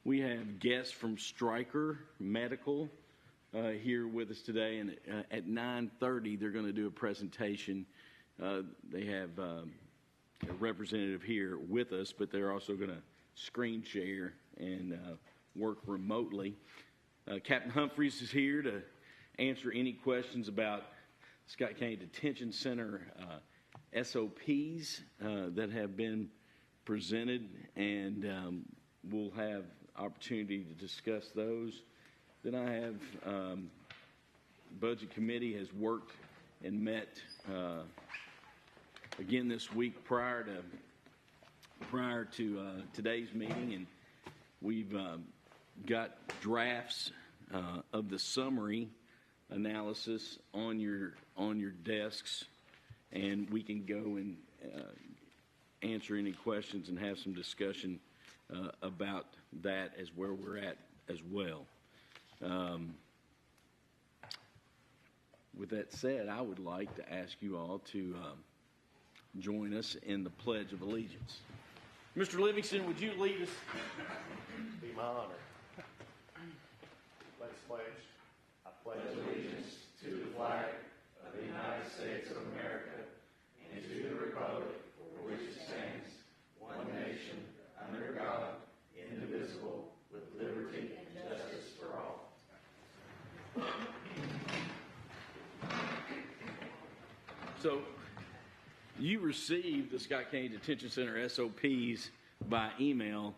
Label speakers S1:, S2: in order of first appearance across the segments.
S1: We have guests from Stryker Medical here with us today, and at 9:30 they're going to do a presentation. They have a representative here with us, but they're also going to screen share and work remotely. Captain Humphreys is here to answer any questions about Scott County Detention Center SOPs that have been presented, and we'll have opportunity to discuss those. Then I have Budget Committee has worked and met again this week prior to today's meeting, and we've got drafts of the summary analysis on your desks, and we can go and answer any questions and have some discussion about that as where we're at as well. With that said, I would like to ask you all to join us in the Pledge of Allegiance. Mr. Livingston, would you lead us?
S2: Be my honor. Let's pledge. I pledge allegiance to the flag of the United States of America and to the republic for which it stands, one nation, under God, indivisible, with liberty and justice for all.
S1: So, you received the Scott County Detention Center SOPs by email,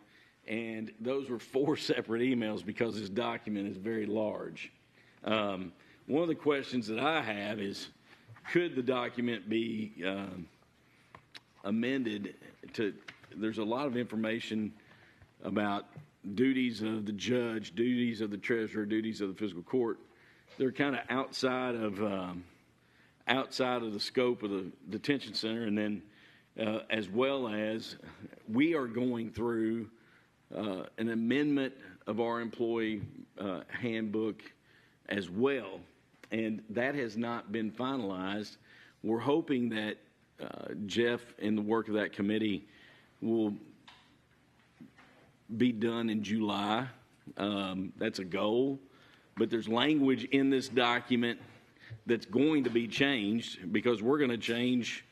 S1: and those were 4 separate emails because this document is very large. One of the questions that I have is, could the document be amended to, there's a lot of information about duties of the judge, duties of the treasurer, duties of the fiscal court. They're kind of outside of the scope of the detention center, and then as well as we are going through an amendment of our employee handbook as well, and that has not been finalized. We're hoping that Jeff and the work of that committee will be done in July. That's a goal, but there's language in this document that's going to be changed because we're going to change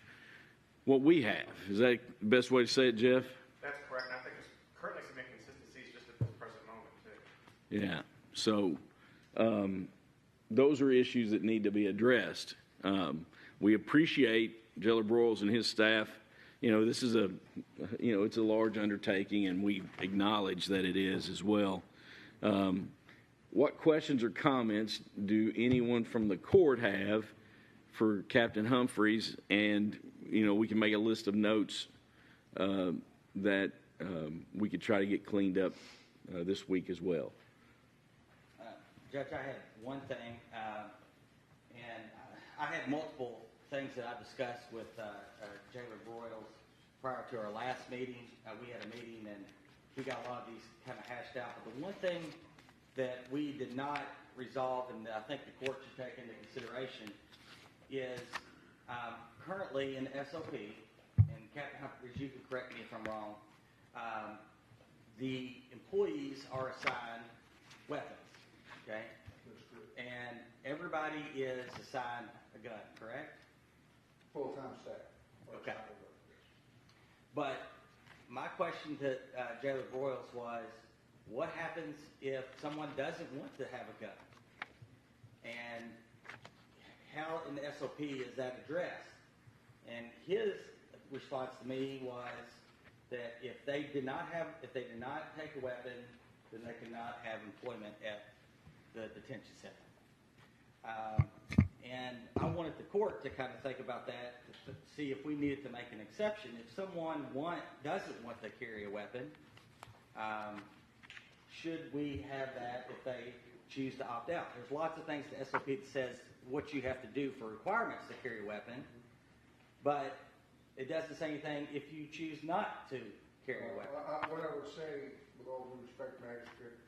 S1: what we have. Is that the best way to say it, Jeff?
S3: That's correct. And I think there's currently some inconsistencies just at this present moment, too.
S1: Yeah. So those are issues that need to be addressed. We appreciate Jailer Broyles and his staff. You know, this is it's a large undertaking, and we acknowledge that it is as well. What questions or comments do anyone from the court have for Captain Humphreys? And, we can make a list of notes that we could try to get cleaned up this week as well.
S4: Judge, I had one thing, and I had multiple things that I discussed with Jailer Broyles prior to our last meeting. We had a meeting, and we got a lot of these kind of hashed out. But the one thing that we did not resolve, and I think the court should take into consideration, is currently in the SOP, and Captain Humphreys, you can correct me if I'm wrong, the employees are assigned weapons, okay? And everybody is assigned a gun, correct?
S5: Full-time staff.
S4: Okay. But my question to Jailer Broyles was, what happens if someone doesn't want to have a gun? And how in the SOP is that addressed? And his response to me was that if they did not take a weapon, then they cannot have employment at the detention center. And I wanted the court to kind of think about that, to see if we needed to make an exception. If someone doesn't want to carry a weapon, should we have that if they choose to opt out? There's lots of things in the SOP that says what you have to do for requirements to carry a weapon, but it doesn't say anything if you choose not to carry a weapon.
S5: What I would say, with all due respect, Magistrate,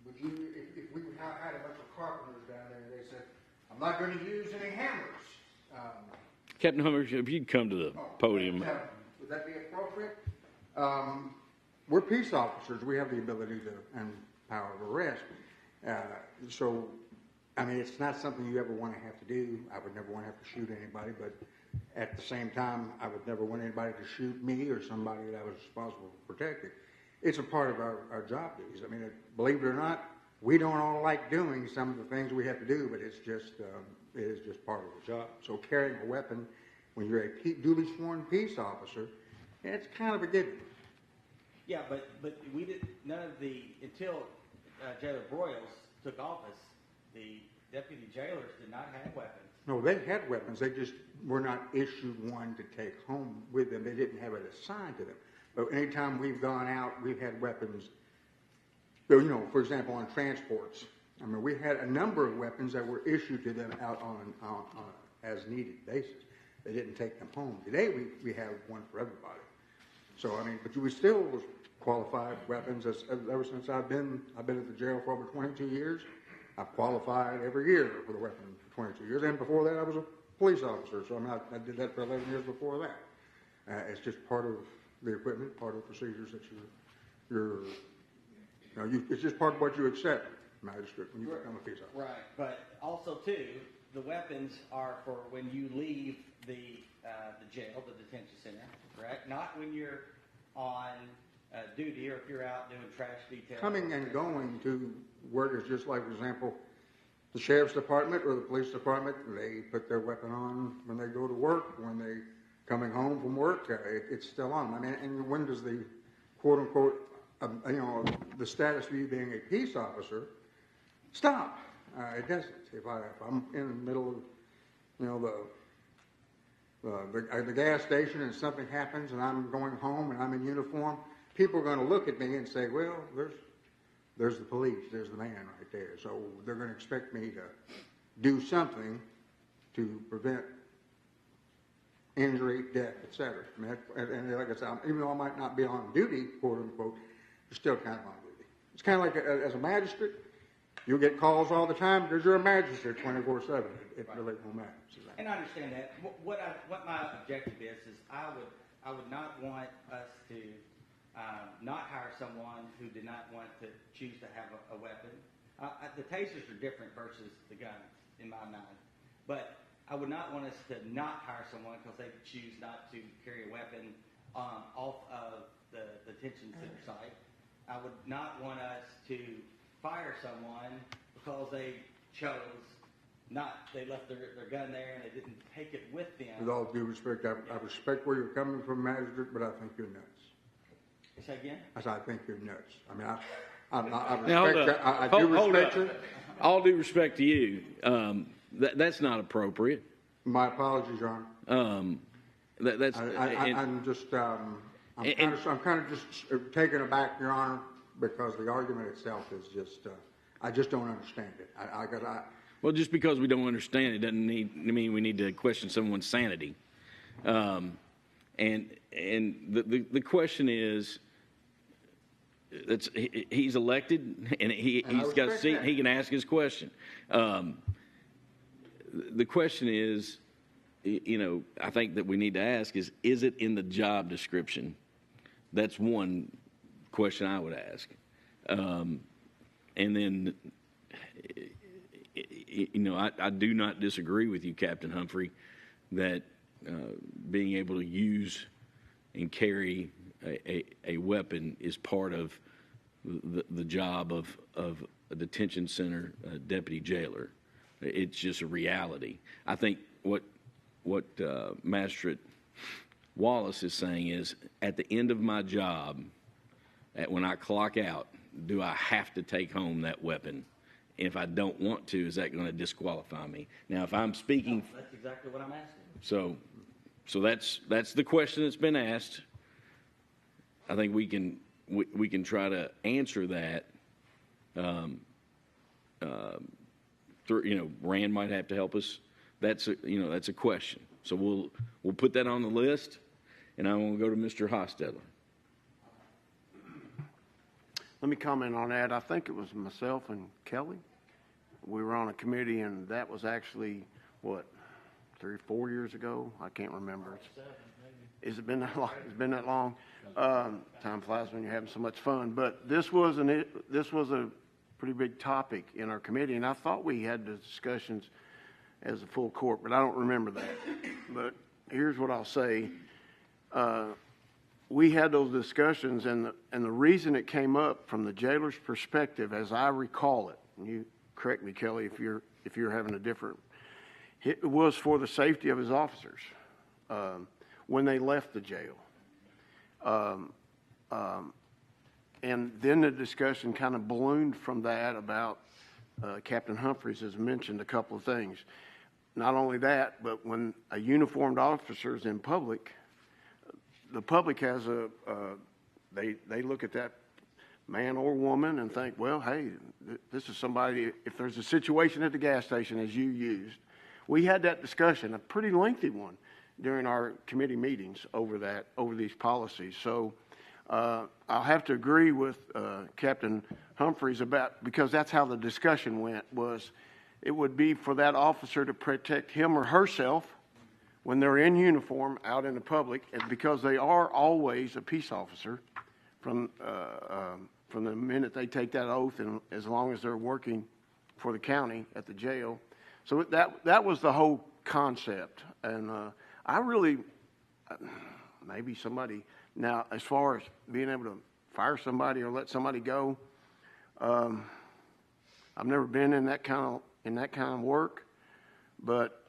S5: would you, if we had a bunch of carpenters down there and they said, I'm not going to use any hammers.
S1: Captain Humphreys, if you'd come to the podium.
S5: Would that be appropriate? we're peace officers. We have the ability to, and power of arrest. So, I mean, it's not something you ever want to have to do. I would never want to have to shoot anybody, but at the same time, I would never want anybody to shoot me or somebody that I was responsible for protecting. It's a part of our job duties. I mean, believe it or not, we don't all like doing some of the things we have to do, but it is just part of the job. So carrying a weapon when you're a duly sworn peace officer, it's kind of a given.
S4: Yeah, but we did none of the until Jailer Broyles took office. The deputy jailers did not have weapons.
S5: No, they had weapons. They just were not issued one to take home with them. They didn't have it assigned to them. But anytime we've gone out, we've had weapons. So, you know, for example, on transports, I mean, we had a number of weapons that were issued to them out on as needed basis. They didn't take them home. Today, we have one for everybody. So, I mean, but we still was qualified weapons ever since I've been at the jail for over 22 years. I've qualified every year for the weapon for 22 years. And before that, I was a police officer. So I did that for 11 years before that. It's just part of the equipment, part of the procedures that it's just part of what you accept, magistrate, when you become a peace officer.
S4: Right, but also too, the weapons are for when you leave the jail, the detention center, correct? Not when you're on duty or if you're out doing trash detail.
S5: Coming and going to work is just like, for example, the sheriff's department or the police department. They put their weapon on when they go to work. When they coming home from work, it's still on. I mean, and when does the quote unquote, the status of you being a peace officer stop? It doesn't. If I'm in the middle of the gas station and something happens and I'm going home and I'm in uniform, people are going to look at me and say, well, there's the police, there's the man right there. So they're going to expect me to do something to prevent injury, death, etc. I mean, and like I said, even though I might not be on duty, quote unquote, you're still kind of on duty. It's kind of like as a magistrate, you'll get calls all the time because you're a magistrate 24/7. It really won't matter.
S4: And I understand that. What my objective is I would not want us to not hire someone who did not want to choose to have a weapon. The tasers are different versus the guns in my mind, but I would not want us to not hire someone because they choose not to carry a weapon off of the detention center site. I would not want us to fire someone because they chose they left their gun there and they didn't take it with them.
S5: With all due respect, I respect where you're coming from, magistrate, but I think you're nuts.
S4: Say again?
S5: I said, I think you're nuts. I mean, I
S1: Now,
S5: respect. I do respect you.
S1: All due respect to you, that's not appropriate.
S5: My apologies, Your Honor.
S1: That's
S5: I'm just, I'm kind of just taken aback, Your Honor, because the argument itself is just, I just don't understand it.
S1: Well, just because we don't understand it doesn't mean we need to question someone's sanity. And the question is, he's elected and he's got a seat. He can ask his question. The question is, I think that we need to ask is it in the job description? That's one question I would ask. And then, I do not disagree with you, Captain Humphrey, that being able to use and carry a weapon is part of the job of a detention center deputy jailer. It's just a reality. I think what Magistrate Wallace is saying is, at the end of my job, when I clock out, do I have to take home that weapon? And if I don't want to, is that going to disqualify me? Now, if I'm speaking...
S4: No, that's exactly what I'm asking.
S1: So that's the question that's been asked. I think we can try to answer that. Rand might have to help us. That's a question. So we'll put that on the list, and I want to go to Mr. Hostetler.
S6: Let me comment on that. I think it was myself and Kelly. We were on a committee, and that was actually, 3 or 4 years ago? I can't remember. Has it been that long? It's been that long. Time flies when you're having so much fun. But this was a pretty big topic in our committee, and I thought we had the discussions as a full court, but I don't remember that. But here's what I'll say. We had those discussions, and the reason it came up from the jailer's perspective, as I recall it, and you correct me, Kelly, if you're having a different, it was for the safety of his officers when they left the jail. And then the discussion kind of ballooned from that about Captain Humphreys has mentioned a couple of things. Not only that, but when a uniformed officer is in public, the public has they look at that man or woman and think, well, hey, this is somebody, if there's a situation at the gas station as you used. We had that discussion, a pretty lengthy one, during our committee meetings over these policies. So I'll have to agree with Captain Humphreys because that's how the discussion went, was it would be for that officer to protect him or herself when they're in uniform out in the public, and because they are always a peace officer from the minute they take that oath, and as long as they're working for the county at the jail. So that was the whole concept. And I really, maybe somebody, now as far as being able to fire somebody or let somebody go, I've never been in that kind of work, but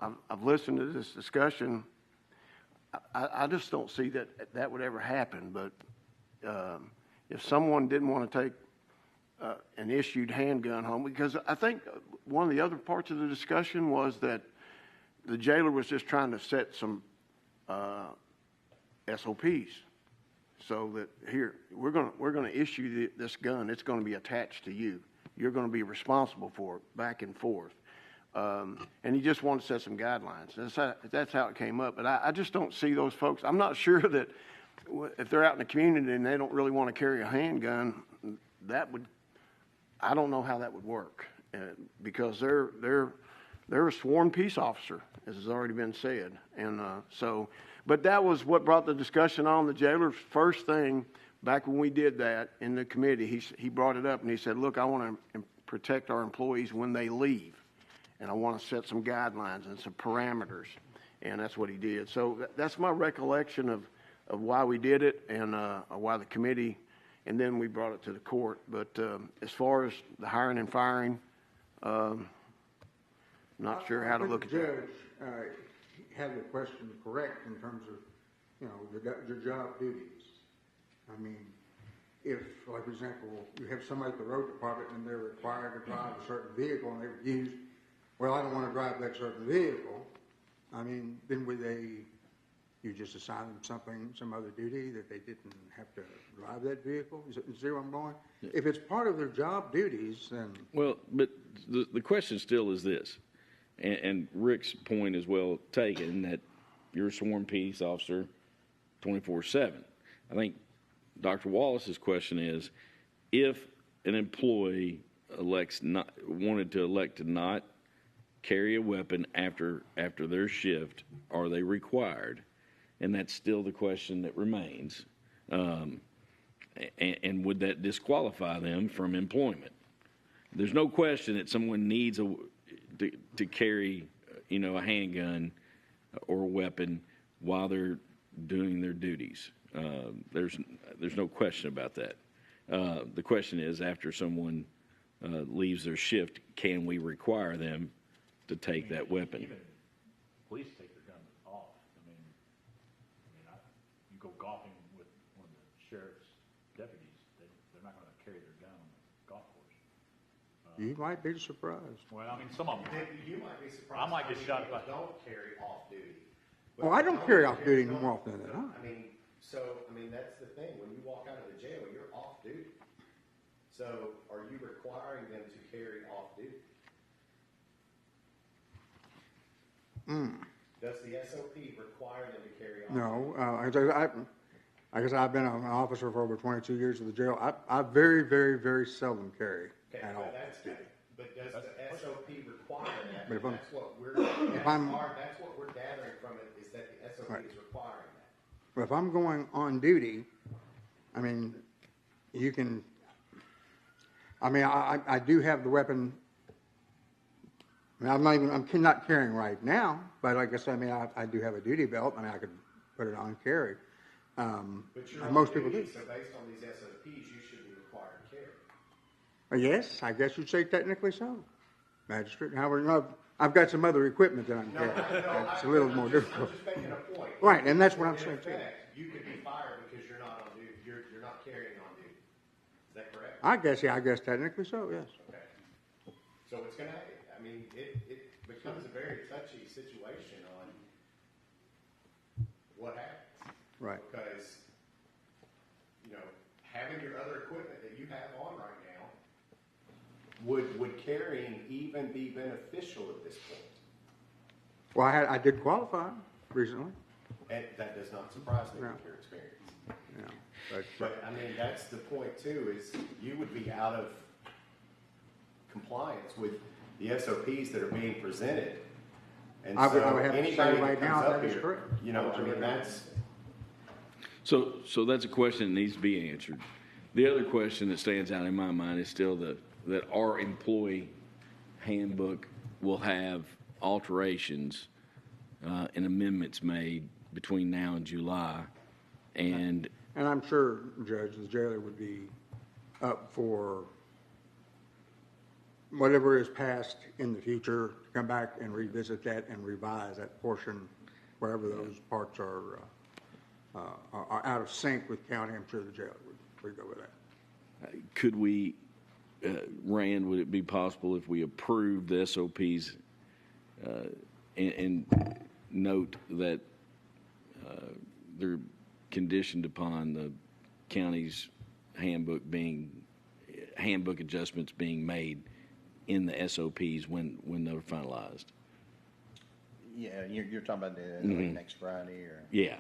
S6: I've listened to this discussion. I just don't see that would ever happen. But if someone didn't want to take an issued handgun home, because I think one of the other parts of the discussion was that the jailer was just trying to set some SOPs, so that here we're going to issue this gun. It's going to be attached to you. You're going to be responsible for it, back and forth. And he just wanted to set some guidelines. That's how it came up. But I just don't see those folks. I'm not sure that if they're out in the community and they don't really want to carry a handgun, I don't know how that would work, because they're a sworn peace officer, as has already been said. And but that was what brought the discussion on. The jailer's first thing back when we did that in the committee, he brought it up and he said, look, I want to protect our employees when they leave. And I want to set some guidelines and some parameters. And that's what he did. So that's my recollection of why we did it, and why the committee, and then we brought it to the court. But as far as the hiring and firing, not sure how to look at that.
S5: The judge had the question correct in terms of, the job duties. I mean, if, like, for example, you have somebody at the road department and they're required to drive a certain vehicle and they refuse, well, I don't want to drive that certain vehicle. I mean, then you just assign them some other duty that they didn't have to drive that vehicle? You see where I'm going? If it's part of their job duties, then... Well,
S1: but the question still is this, and Rick's point is well taken, that you're a sworn peace officer 24/7. I think Dr. Wallace's question is, if an employee wanted to elect to not carry a weapon after their shift, are they required? And that's still the question that remains. And would that disqualify them from employment? There's no question that someone needs to carry, a handgun or a weapon while they're doing their duties. There's no question about that. The question is, after someone leaves their shift, can we require them to take that weapon?
S7: Even police take their guns off. You go golfing with one of the sheriff's deputies, they're not going to carry their gun on the golf course.
S5: You might be surprised.
S7: Well, some of them.
S3: You might be surprised.
S7: I might get shot if I
S3: don't carry off duty.
S5: Well, I don't carry off duty more often than not.
S2: That's the thing. When you walk out of the jail, you're off duty. So, are you requiring them to carry off duty? Does the SOP require them to carry off?
S5: No, I guess I've been an officer for over 22 years of the jail. I very, very, very seldom carry at all.
S2: But does the SOP require that?
S5: But if
S2: That's what we're gathering from it, is SOP
S5: Right.
S2: is requiring that.
S5: Well, if I'm going on duty, I mean, you can, I mean, I do have the weapon. I mean, I'm not carrying right now, but like I said, I mean, I do have a duty belt. I mean, I could put it on, carry.
S2: But you're on
S5: Most people
S2: duty,
S5: do.
S2: so based on these SOPs, you should be required to carry.
S5: Yes, I guess you'd say technically so, magistrate. However, no, I've got some other equipment that I'm carrying. It's a little more difficult.
S2: I'm just making a point.
S5: Right, and that's what I'm
S2: In
S5: saying too.
S2: effect, you could be fired because you're not on duty, you're not carrying on duty. Is that correct?
S5: I guess technically so, yes.
S2: Okay. So it's gonna, I mean, it becomes a very touchy situation on what happens.
S5: Right.
S2: Because, you know, having your other equipment that you have on right now, would carrying even be beneficial at this point?
S5: Well, I did qualify recently.
S2: And that does not surprise me
S5: No.
S2: with your experience.
S5: Yeah,
S2: But, I mean, that's the point too, is you would be out of compliance with the SOPs that are being presented. And
S5: I would
S2: so
S5: have to say
S2: anybody that
S5: right now
S2: comes up
S5: that is
S2: here,
S5: correct.
S2: you know, I mean, that's,
S1: So that's a question that needs to be answered. The other question that stands out in my mind is still that our employee handbook will have alterations and amendments made between now and July. And
S5: I'm sure, Judge, the jailer would be up for whatever is passed in the future, to come back and revisit that and revise that portion, wherever those parts are out of sync with county. I'm sure the jailer would go with that.
S1: could we, Rand, would it be possible if we approved the SOPs and note that they're conditioned upon the county's handbook adjustments being made in the SOPs when they're finalized?
S7: Yeah, you're talking about the next Friday or?
S1: Yeah.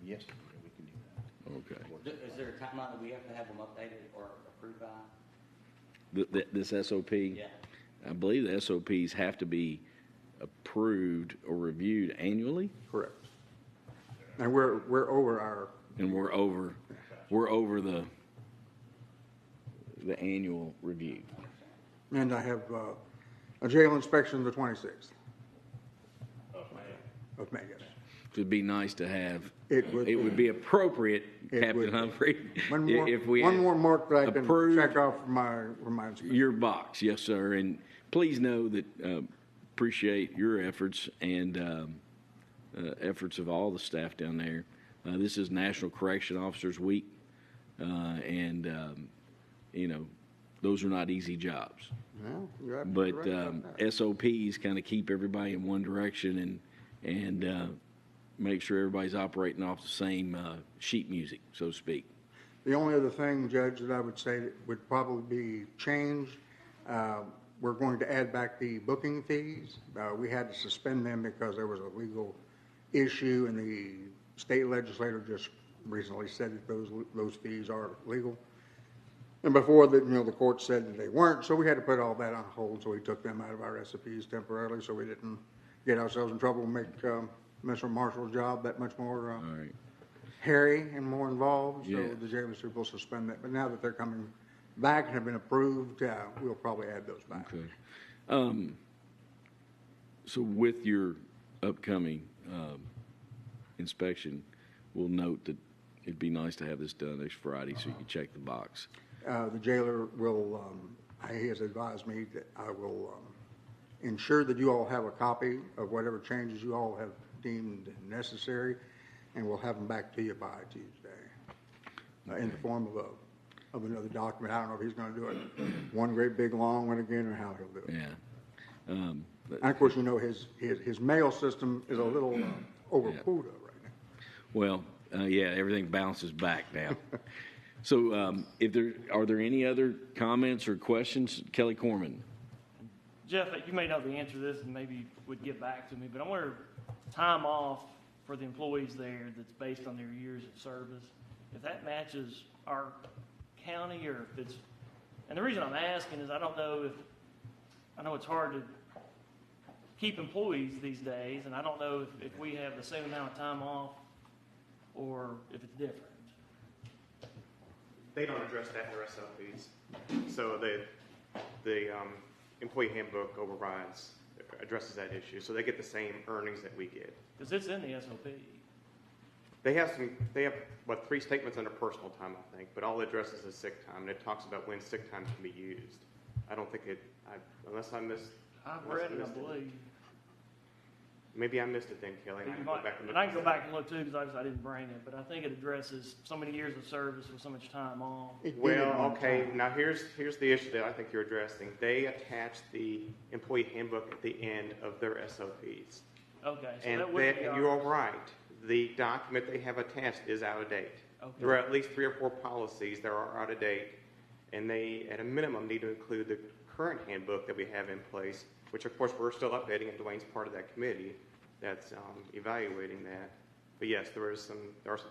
S7: Yes, we can do that.
S1: Okay.
S4: Is there a timeline that we have to have them updated or approved by?
S1: This SOP?
S4: Yeah.
S1: I believe the SOPs have to be approved or reviewed annually,
S5: Correct. And we're over our,
S1: and we're over the annual review.
S5: and I have a jail inspection the 26th of May. Yes.
S1: It'd be nice to have.
S5: It would
S1: be appropriate,
S5: It
S1: Captain
S5: would be.
S1: Humphrey,
S5: One more,
S1: if we
S5: one more mark that I can
S1: approved
S5: check off from my inspection.
S1: your box. Yes, sir. And please know that appreciate your efforts and efforts of all the staff down there. This is National Correction Officers Week, and you know, those are not easy jobs.
S5: No, you're
S1: But
S5: absolutely right about that.
S1: SOPs kind of keep everybody in one direction and make sure everybody's operating off the same sheet music, so to speak.
S5: The only other thing, Judge, that I would say that would probably be changed, we're going to add back the booking fees. We had to suspend them because there was a legal issue, and the state legislature just recently said that those fees are legal. And before that, the court said that they weren't, so we had to put all that on hold. So we took them out of our SOPs temporarily, so we didn't get ourselves in trouble and make Mr. Marshall's job that much more
S1: All right.
S5: hairy and more involved. So
S1: Yes.
S5: the jailers will suspend that. But now that they're coming back and have been approved, we'll probably add those back.
S1: Okay. So with your upcoming inspection, we'll note that it'd be nice to have this done next Friday so you can check the box.
S5: The jailer will, he has advised me that I will ensure that you all have a copy of whatever changes you all have deemed necessary, and we'll have them back to you by Tuesday in the form of another document. I don't know if he's going to do it one great big long one again or how he'll do it.
S1: Yeah.
S5: And of course, his mail system is a little over quota right now.
S1: Well, yeah, everything bounces back now. So are there any other comments or questions? Kelly Corman.
S8: Jeff, you may know the answer to this and maybe would get back to me, but I wonder time off for the employees there that's based on their years of service, if that matches our county or if it's, and the reason I'm asking is I don't know if, I know it's hard to keep employees these days, and I don't know if we have the same amount of time off or if it's different.
S3: They don't address that in their SOPs. So the employee handbook addresses that issue. So they get the same earnings that we get.
S8: Because it's in the SOP.
S3: They have 3 statements under personal time, I think, but all it addresses is sick time, and it talks about when sick time can be used. I don't think unless I missed.
S8: I've read it, I believe.
S3: Maybe I missed it then, Kelly.
S8: And I can go back and look too, because obviously I didn't bring it, but I think it addresses so many years of service with so much time off.
S3: Well, okay, now here's the issue that I think you're addressing. They attach the employee handbook at the end of their SOPs.
S8: Okay, so
S3: And
S8: that would be
S3: you're
S8: ours.
S3: right. The document they have attached is out of date.
S8: Okay.
S3: There are at least 3 or 4 policies that are out of date, and they, at a minimum, need to include the current handbook that we have in place, which, of course, we're still updating, and Dwayne's part of that committee that's evaluating that. But yes, there are some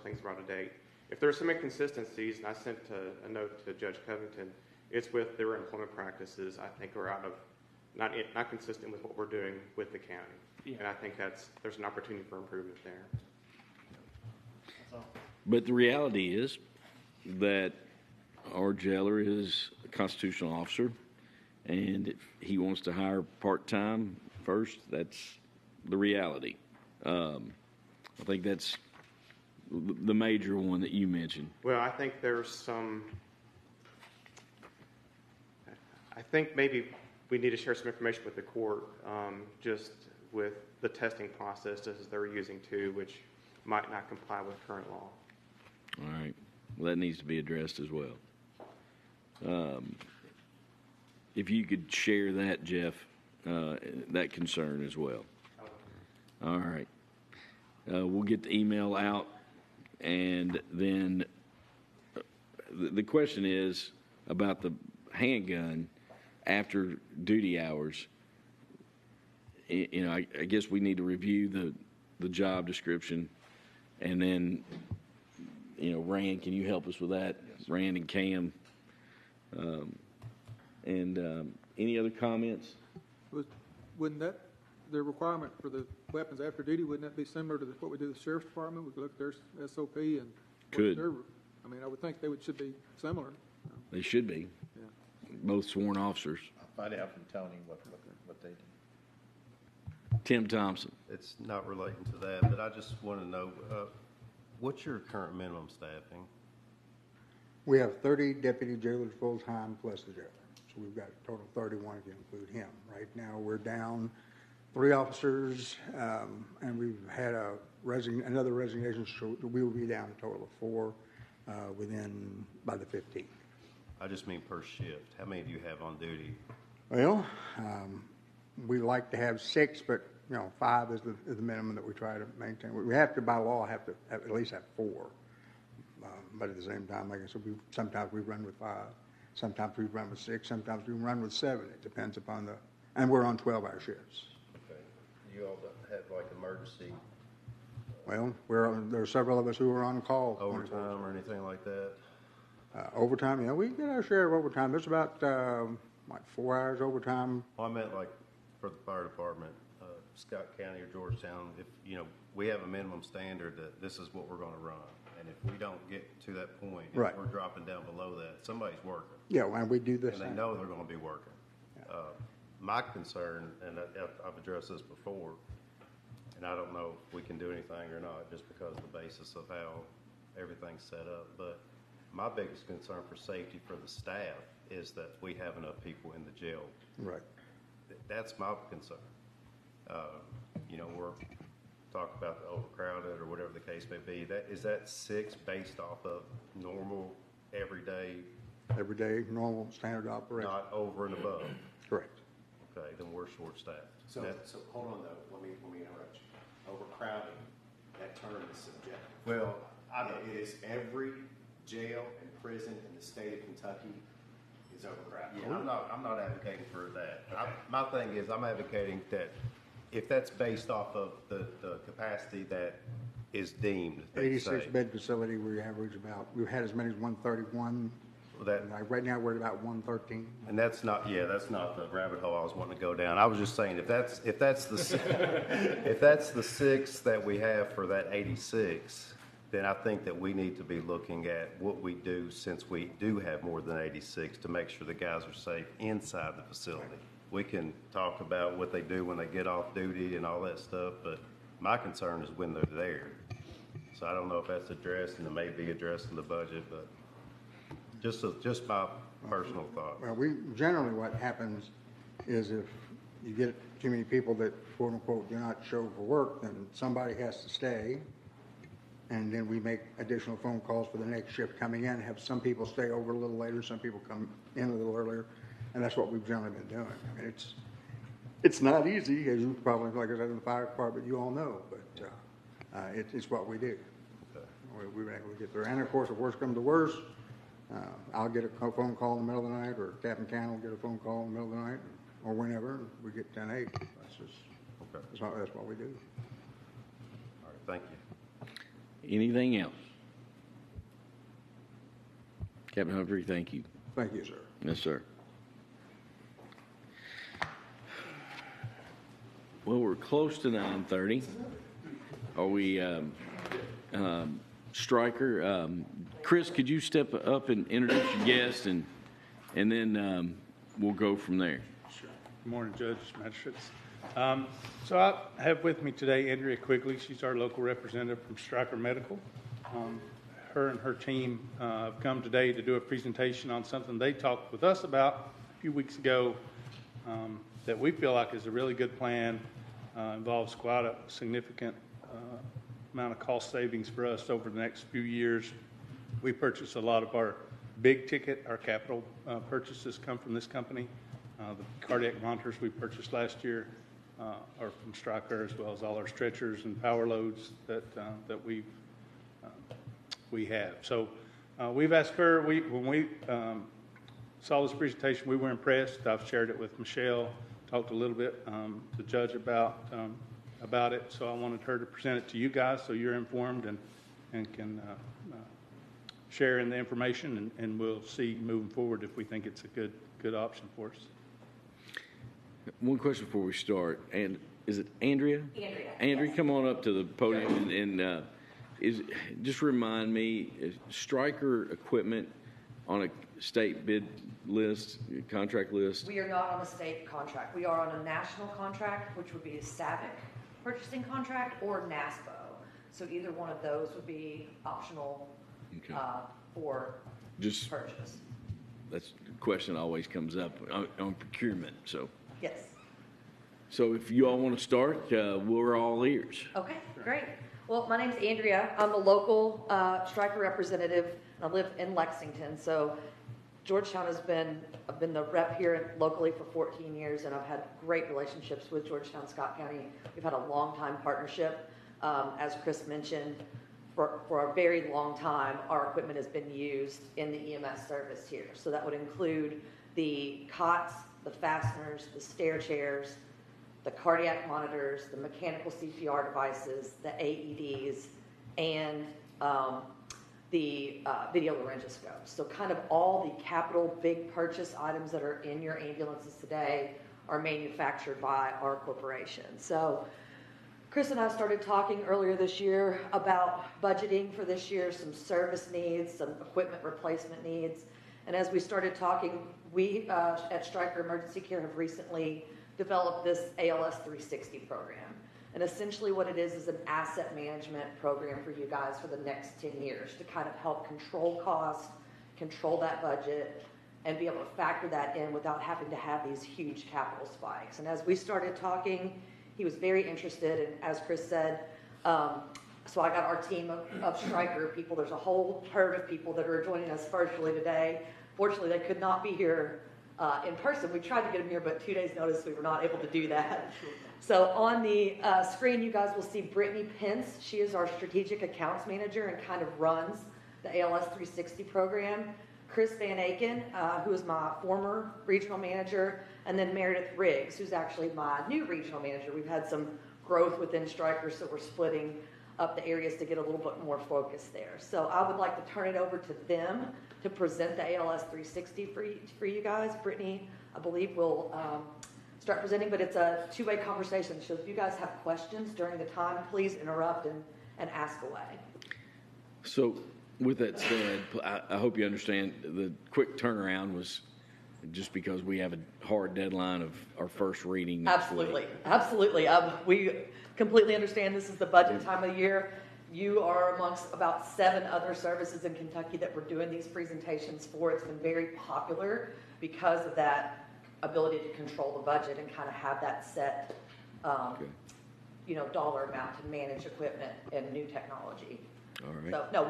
S3: things that are out of date. If there are some inconsistencies, and I sent a note to Judge Covington, it's with their employment practices. I think are out of not consistent with what we're doing with the county,
S8: Yeah.
S3: and I think there's an opportunity for improvement there.
S8: That's all.
S1: But the reality is that our jailer is a constitutional officer, and if he wants to hire part-time first, that's the reality. I think that's the major one that you mentioned.
S3: Well, I think I think maybe we need to share some information with the court, just with the testing process as they're using too, which might not comply with current law.
S1: All right. Well, that needs to be addressed as well. If you could share that, Jeff, that concern as well. All right. We'll get the email out, and then the question is about the handgun after duty hours. I guess we need to review the job description, and then, Rand, can you help us with that? Yes. Rand and Cam. Any other comments?
S9: Wouldn't that, the requirement for the weapons after duty, wouldn't that be similar to what we do with the sheriff's department? We could look at their SOP and.
S1: Could.
S9: I would think they should be similar.
S1: They should be.
S9: Yeah.
S1: Both sworn officers.
S7: I'll find out from Tony what they do.
S1: Tim Thompson.
S10: It's not relating to that, but I just want to know, what's your current minimum staffing?
S5: We have 30 deputy jailers full-time plus the jailer. So we've got a total of 31 if you include him. Right now, we're down 3 officers, and we've had another resignation, so we will be down a total of 4 by the 15th.
S10: I just mean per shift. How many do you have on duty?
S5: Well, we like to have 6, but 5 is the minimum that we try to maintain. We have to, by law, at least have 4. But at the same time, like I said, sometimes we run with 5, sometimes we run with 6, sometimes we run with 7. It depends upon and we're on 12-hour shifts.
S10: Okay. You all have like emergency
S5: Well, there are several of us who are on call.
S10: overtime or anything like that?
S5: Overtime, we get our share of overtime. There's about 4 hours overtime.
S10: Well, I meant like for the fire department, Scott County or Georgetown, if, we have a minimum standard that this is what we're going to run. And if we don't get to that point, if
S5: Right.
S10: we're dropping down below that, somebody's working.
S5: Yeah, and we do this.
S10: And they know they're going to be working. My concern, and I've addressed this before, and I don't know if we can do anything or not just because of the basis of how everything's set up, but my biggest concern for safety for the staff is that we have enough people in the jail.
S5: Right.
S10: That's my concern. We're talking about the overcrowded or whatever the case may be. Is that 6 based off of normal, everyday,
S5: Everyday, normal, standard operation.
S10: not over and above?
S5: Correct.
S10: Okay, then we're short-staffed.
S11: So hold on though, let me interrupt you. Overcrowding, that term is subjective.
S10: Well,
S11: It is every jail and prison in the state of Kentucky is overcrowded.
S10: yeah, I'm not advocating for that. My thing is, I'm advocating that if that's based off of the capacity that is deemed, they say.
S5: 86-bed facility, we've had as many as 131
S10: that,
S5: Like right now, we're at about 113.
S10: and that's not the rabbit hole I was wanting to go down. I was just saying, if that's the if that's the 6 that we have for that 86, then I think that we need to be looking at what we do, since we do have more than 86, to make sure the guys are safe inside the facility. We can talk about what they do when they get off duty and all that stuff, but my concern is when they're there. So I don't know if that's addressed, and it may be addressed in the budget, but just my personal thoughts.
S5: Well, generally what happens is if you get too many people that quote unquote do not show for work, then somebody has to stay. And then we make additional phone calls for the next shift coming in, have some people stay over a little later, some people come in a little earlier. And that's what we've generally been doing. I mean, it's not easy, as you probably, like I said, in the fire department, you all know, but it's what we do. We've been able to get through. And of course, if worse comes to worse, I'll get a phone call in the middle of the night, or Captain Cannon will get a phone call in the middle of the night, or whenever, and we get 10-8. That's what we do.
S10: All right, thank you.
S1: Anything else? Captain Humphrey, thank you.
S5: Thank you, sir.
S1: Yes, sir. Well, we're close to 9:30. Are we, Stryker? Chris, could you step up and introduce your guest, and then we'll go from there.
S12: Sure. Good morning, Judge, Magistrates. So I have with me today Andrea Quigley. She's our local representative from Stryker Medical. Her and her team have come today to do a presentation on something they talked with us about a few weeks ago that we feel like is a really good plan, involves quite a significant amount of cost savings for us over the next few years. We purchase a lot of our big ticket, our capital purchases come from this company. The cardiac monitors we purchased last year are from Stryker, as well as all our stretchers and power loads that we have. So we've asked her, when we saw this presentation, we were impressed. I've shared it with Michelle, talked a little bit to the judge about it. So I wanted her to present it to you guys so you're informed and can share in the information, and we'll see moving forward if we think it's a good option for us.
S1: One question before we start, and is it Andrea? Andrea, yes. Come on up to the podium and just remind me, is Stryker equipment on a state bid list, contract list?
S13: We are not on a state contract. We are on a national contract, which would be a SAVIC purchasing contract or NASPO. So either one of those would be optional for purchase.
S1: That's the question that always comes up on procurement. So.
S13: Yes.
S1: So if you all want to start, we're all ears.
S13: Okay, great. Well, my name's Andrea. I'm a local Stryker representative. I live in Lexington. So Georgetown I've been the rep here locally for 14 years, and I've had great relationships with Georgetown, Scott County. We've had a long time partnership. As Chris mentioned, for a very long time, our equipment has been used in the EMS service here. So that would include the cots, the fasteners, the stair chairs, the cardiac monitors, the mechanical CPR devices, the AEDs, and the video laryngoscopes. So kind of all the capital big purchase items that are in your ambulances today are manufactured by our corporation. So Chris and I started talking earlier this year about budgeting for this year, some service needs, some equipment replacement needs. And as we started talking, we at Stryker Emergency Care have recently developed this ALS 360 program. And essentially what it is an asset management program for you guys for the next 10 years to kind of help control costs, control that budget, and be able to factor that in without having to have these huge capital spikes. And as we started talking, he was very interested, and as Chris said, so I got our team of Stryker people. There's a whole herd of people that are joining us virtually today. Fortunately, they could not be here in person. We tried to get them here, but 2 days notice we were not able to do that. So on the screen, you guys will see Brittany Pence. She is our strategic accounts manager and kind of runs the ALS 360 program. Chris Van Aken, who is my former regional manager, and then Meredith Riggs, who's actually my new regional manager. We've had some growth within Stryker, so we're splitting up the areas to get a little bit more focus there. So I would like to turn it over to them to present the ALS 360 for you guys. Brittany, I believe, will start presenting, but it's a two-way conversation. So if you guys have questions during the time, please interrupt and ask away.
S1: So with that said, I hope you understand the quick turnaround was just because we have a hard deadline of our first reading next week.
S13: Absolutely. We completely understand this is the budget time of year. You are amongst about 7 other services in Kentucky that we're doing these presentations for. It's been very popular because of that ability to control the budget and kind of have that set, dollar amount to manage equipment and new technology.
S1: All right.
S13: So, no,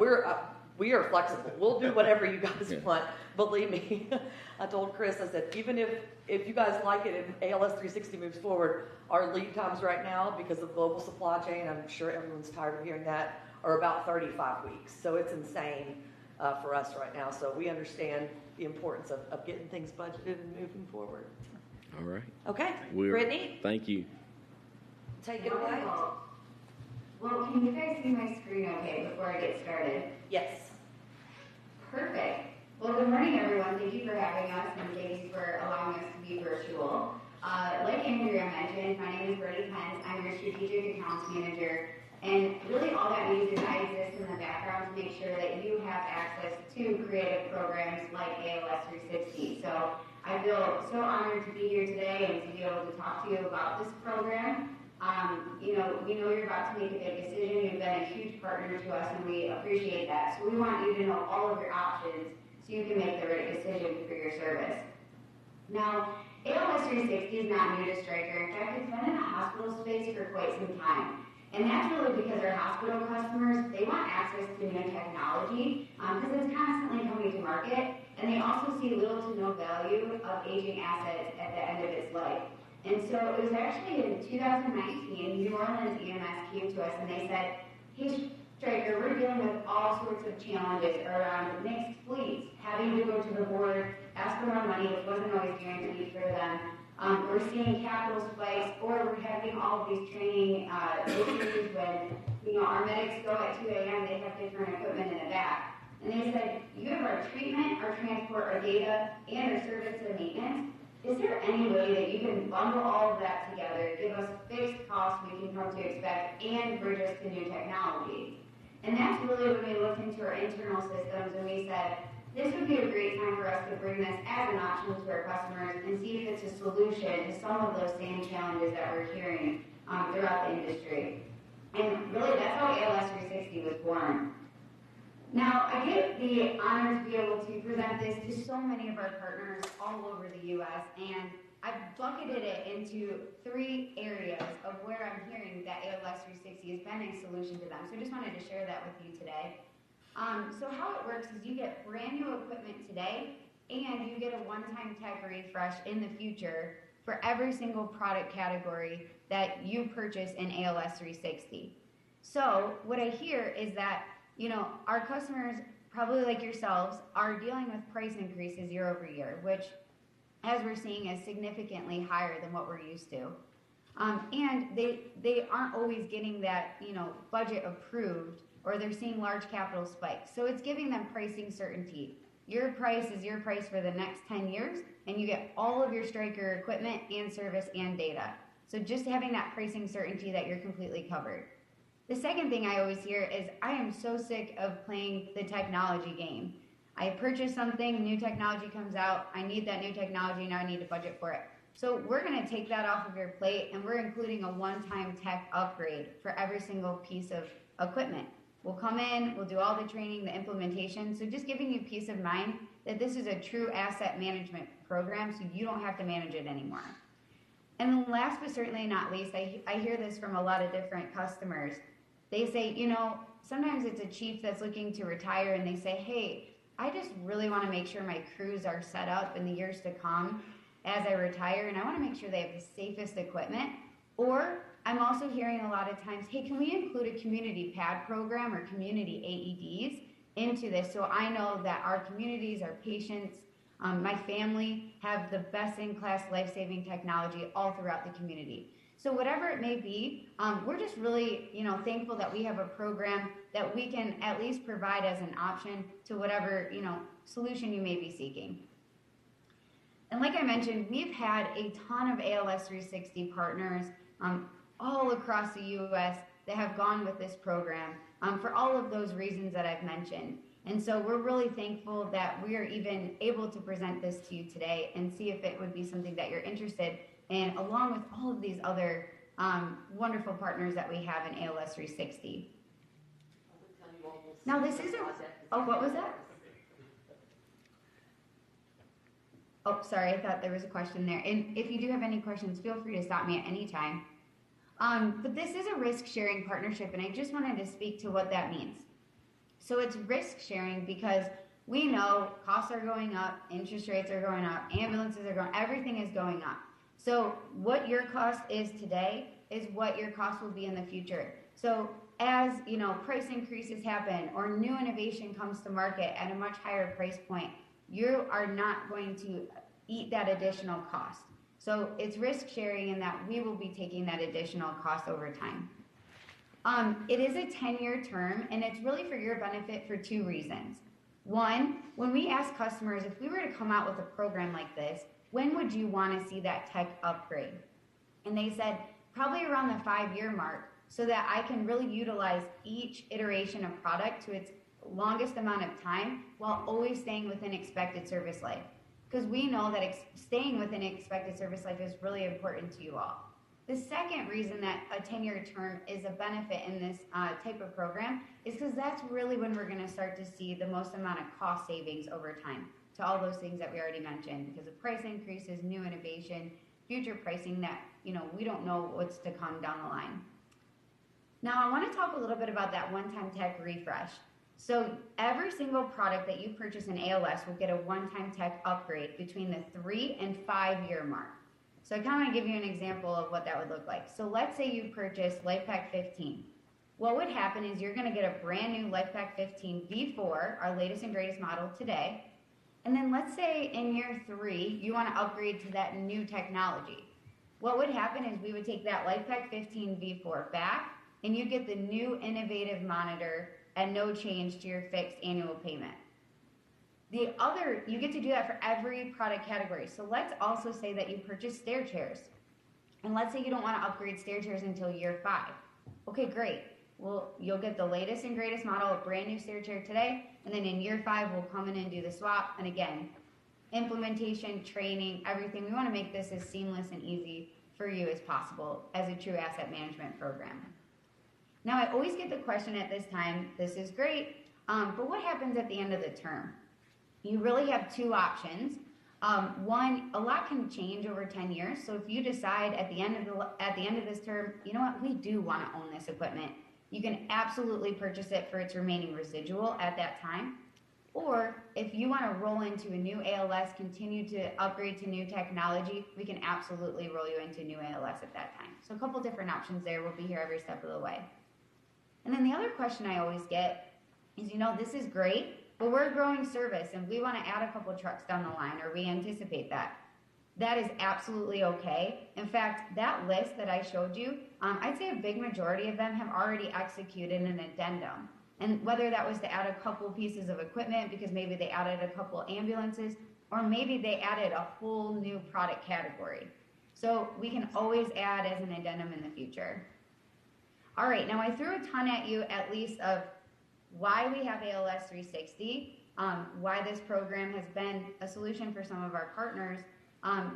S13: we are flexible. We'll do whatever you guys want. Believe me. I told Chris, I said, even if you guys like it and ALS 360 moves forward, our lead times right now, because of global supply chain, I'm sure everyone's tired of hearing that, are about 35 weeks. So it's insane for us right now. So we understand the importance of getting things budgeted and moving forward.
S1: All right.
S13: Okay, Brittany,
S1: Thank you.
S13: take it away.
S14: Well, can you guys see my screen okay before I get started?
S13: Yes.
S14: Perfect. Well, good morning, everyone. Thank you for having us, and thanks for allowing us to be virtual. Like Andrea mentioned, my name is Brittany Pence. I'm your Strategic Accounts Manager, and really all that means is I exist in the background to make sure that you have access to creative programs like ALS 360. So I feel so honored to be here today and to be able to talk to you about this program. We know you're about to make a big decision. You've been a huge partner to us, and we appreciate that. So we want you to know all of your options so you can make the right decision for your service. Now, ALS 360 is not new to Stryker. In fact, it's been in the hospital space for quite some time. And that's really because our hospital customers, they want access to new technology because it's constantly coming to market, and they also see little to no value of aging assets at the end of its life. And so it was actually in 2019, New Orleans EMS came to us and they said, hey, Stryker, we're dealing with all sorts of challenges around mixed fleets, having to go to the board, ask for more money, which wasn't always guaranteed for them. We're seeing capital spikes, or we're having all of these training issues when, our medics go at 2 a.m., they have different equipment in the back. And they said, you have our treatment, our transport, our data, and our service and maintenance. Is there any way that you can bundle all of that together, give us fixed costs we can come to expect, and bridge us to new technology? And that's really when we looked into our internal systems and we said, this would be a great time for us to bring this as an option to our customers and see if it's a solution to some of those same challenges that we're hearing throughout the industry. And really, that's how ALS 360 was born. Now, I get the honor to be able to present this to so many of our partners all over the U.S., and I've bucketed it into 3 areas of where I'm hearing that ALS 360 has been a solution to them. So I just wanted to share that with you today. So how it works is you get brand new equipment today, and you get a one-time tech refresh in the future for every single product category that you purchase in ALS 360. So what I hear is that our customers, probably like yourselves, are dealing with price increases year over year, which, as we're seeing, is significantly higher than what we're used to. And they aren't always getting that, budget approved, or they're seeing large capital spikes. So it's giving them pricing certainty. Your price is your price for the next 10 years, and you get all of your Stryker equipment and service and data. So just having that pricing certainty that you're completely covered. The second thing I always hear is, I am so sick of playing the technology game. I purchase something, new technology comes out, I need that new technology, now I need to budget for it. So we're gonna take that off of your plate, and we're including a one-time tech upgrade for every single piece of equipment. We'll come in, we'll do all the training, the implementation, so just giving you peace of mind that this is a true asset management program, so you don't have to manage it anymore. And then last but certainly not least, I hear this from a lot of different customers. They say, sometimes it's a chief that's looking to retire, and they say, hey, I just really want to make sure my crews are set up in the years to come as I retire, and I want to make sure they have the safest equipment. Or I'm also hearing a lot of times, hey, can we include a community PAD program or community AEDs into this so I know that our communities, our patients, my family have the best-in-class life-saving technology all throughout the community. So whatever it may be, we're just really, thankful that we have a program that we can at least provide as an option to whatever, solution you may be seeking. And like I mentioned, we've had a ton of ALS 360 partners all across the U.S. that have gone with this program for all of those reasons that I've mentioned. And so we're really thankful that we are even able to present this to you today and see if it would be something that you're interested in, along with all of these other wonderful partners that we have in ALS 360. Now this is what was that? Oh, sorry, I thought there was a question there. And if you do have any questions, feel free to stop me at any time. But this is a risk-sharing partnership, and I just wanted to speak to what that means. So it's risk-sharing because we know costs are going up, interest rates are going up, ambulances are going, everything is going up. So what your cost is today is what your cost will be in the future. So as price increases happen or new innovation comes to market at a much higher price point, you are not going to eat that additional cost. So it's risk sharing in that we will be taking that additional cost over time. It is a 10-year term, and it's really for your benefit for two reasons. One, when we ask customers, if we were to come out with a program like this, when would you want to see that tech upgrade? And they said, probably around the 5-year mark, so that I can really utilize each iteration of product to its longest amount of time while always staying within expected service life. Because we know that staying within expected service life is really important to you all. The second reason that a 10-year term is a benefit in this type of program is because that's really when we're going to start to see the most amount of cost savings over time to all those things that we already mentioned, because of price increases, new innovation, future pricing that we don't know what's to come down the line. Now I want to talk a little bit about that one-time tech refresh. So every single product that you purchase in ALS will get a one-time tech upgrade between the 3 and 5 year mark. So I kind of want to give you an example of what that would look like. So let's say you purchase LifePak 15. What would happen is you're going to get a brand new LifePak 15 V4, our latest and greatest model today. And then let's say in year 3, you want to upgrade to that new technology. What would happen is we would take that LifePak 15 V4 back, and you get the new innovative monitor at no change to your fixed annual payment. You get to do that for every product category. So let's also say that you purchase stair chairs. And let's say you don't want to upgrade stair chairs until year 5. Okay, great. Well, you'll get the latest and greatest model of brand new stair chair today, and then in year 5, we'll come in and do the swap. And again, implementation, training, everything. We want to make this as seamless and easy for you as possible as a true asset management program. Now, I always get the question at this time, this is great, but what happens at the end of the term? You really have two options. One, a lot can change over 10 years. So if you decide at the end of this term, you know what, we do want to own this equipment, you can absolutely purchase it for its remaining residual at that time. Or if you want to roll into a new ALS, continue to upgrade to new technology, we can absolutely roll you into new ALS at that time. So a couple different options there. We'll be here every step of the way. And then the other question I always get is, this is great, but we're a growing service and we want to add a couple trucks down the line, or we anticipate that. That is absolutely okay. In fact, that list that I showed you, I'd say a big majority of them have already executed an addendum. And whether that was to add a couple pieces of equipment because maybe they added a couple ambulances, or maybe they added a whole new product category. So we can always add as an addendum in the future. All right, now I threw a ton at you at least of why we have ALS 360, why this program has been a solution for some of our partners,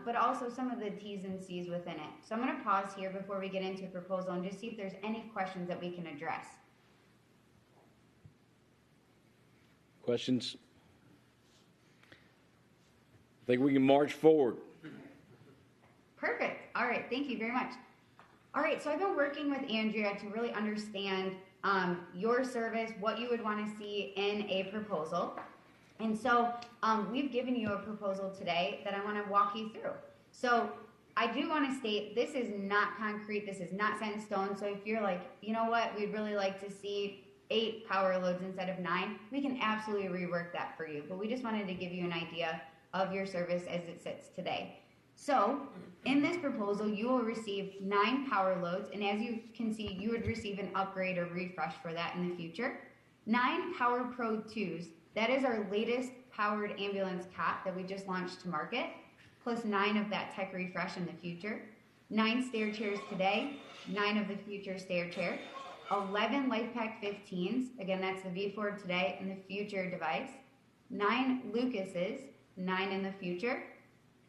S14: but also some of the T's and C's within it. So I'm going to pause here before we get into a proposal and just see if there's any questions that we can address.
S1: Questions? I think we can march forward.
S14: Perfect. All right, thank you very much. All right, so I've been working with Andrea to really understand your service, what you would want to see in a proposal. And so we've given you a proposal today that I want to walk you through. So I do want to state this is not concrete, this is not set in stone. So if you're like, you know what, we'd really like to see 8 power loads instead of 9, we can absolutely rework that for you. But we just wanted to give you an idea of your service as it sits today. So, in this proposal, you will receive 9 power loads, and as you can see, you would receive an upgrade or refresh for that in the future. 9 Power Pro 2s, that is our latest powered ambulance cot that we just launched to market, plus 9 of that tech refresh in the future. 9 stair chairs today, 9 of the future stair chair. 11 LifePak 15s, again that's the V4 today and the future device. 9 Lucases, 9 in the future.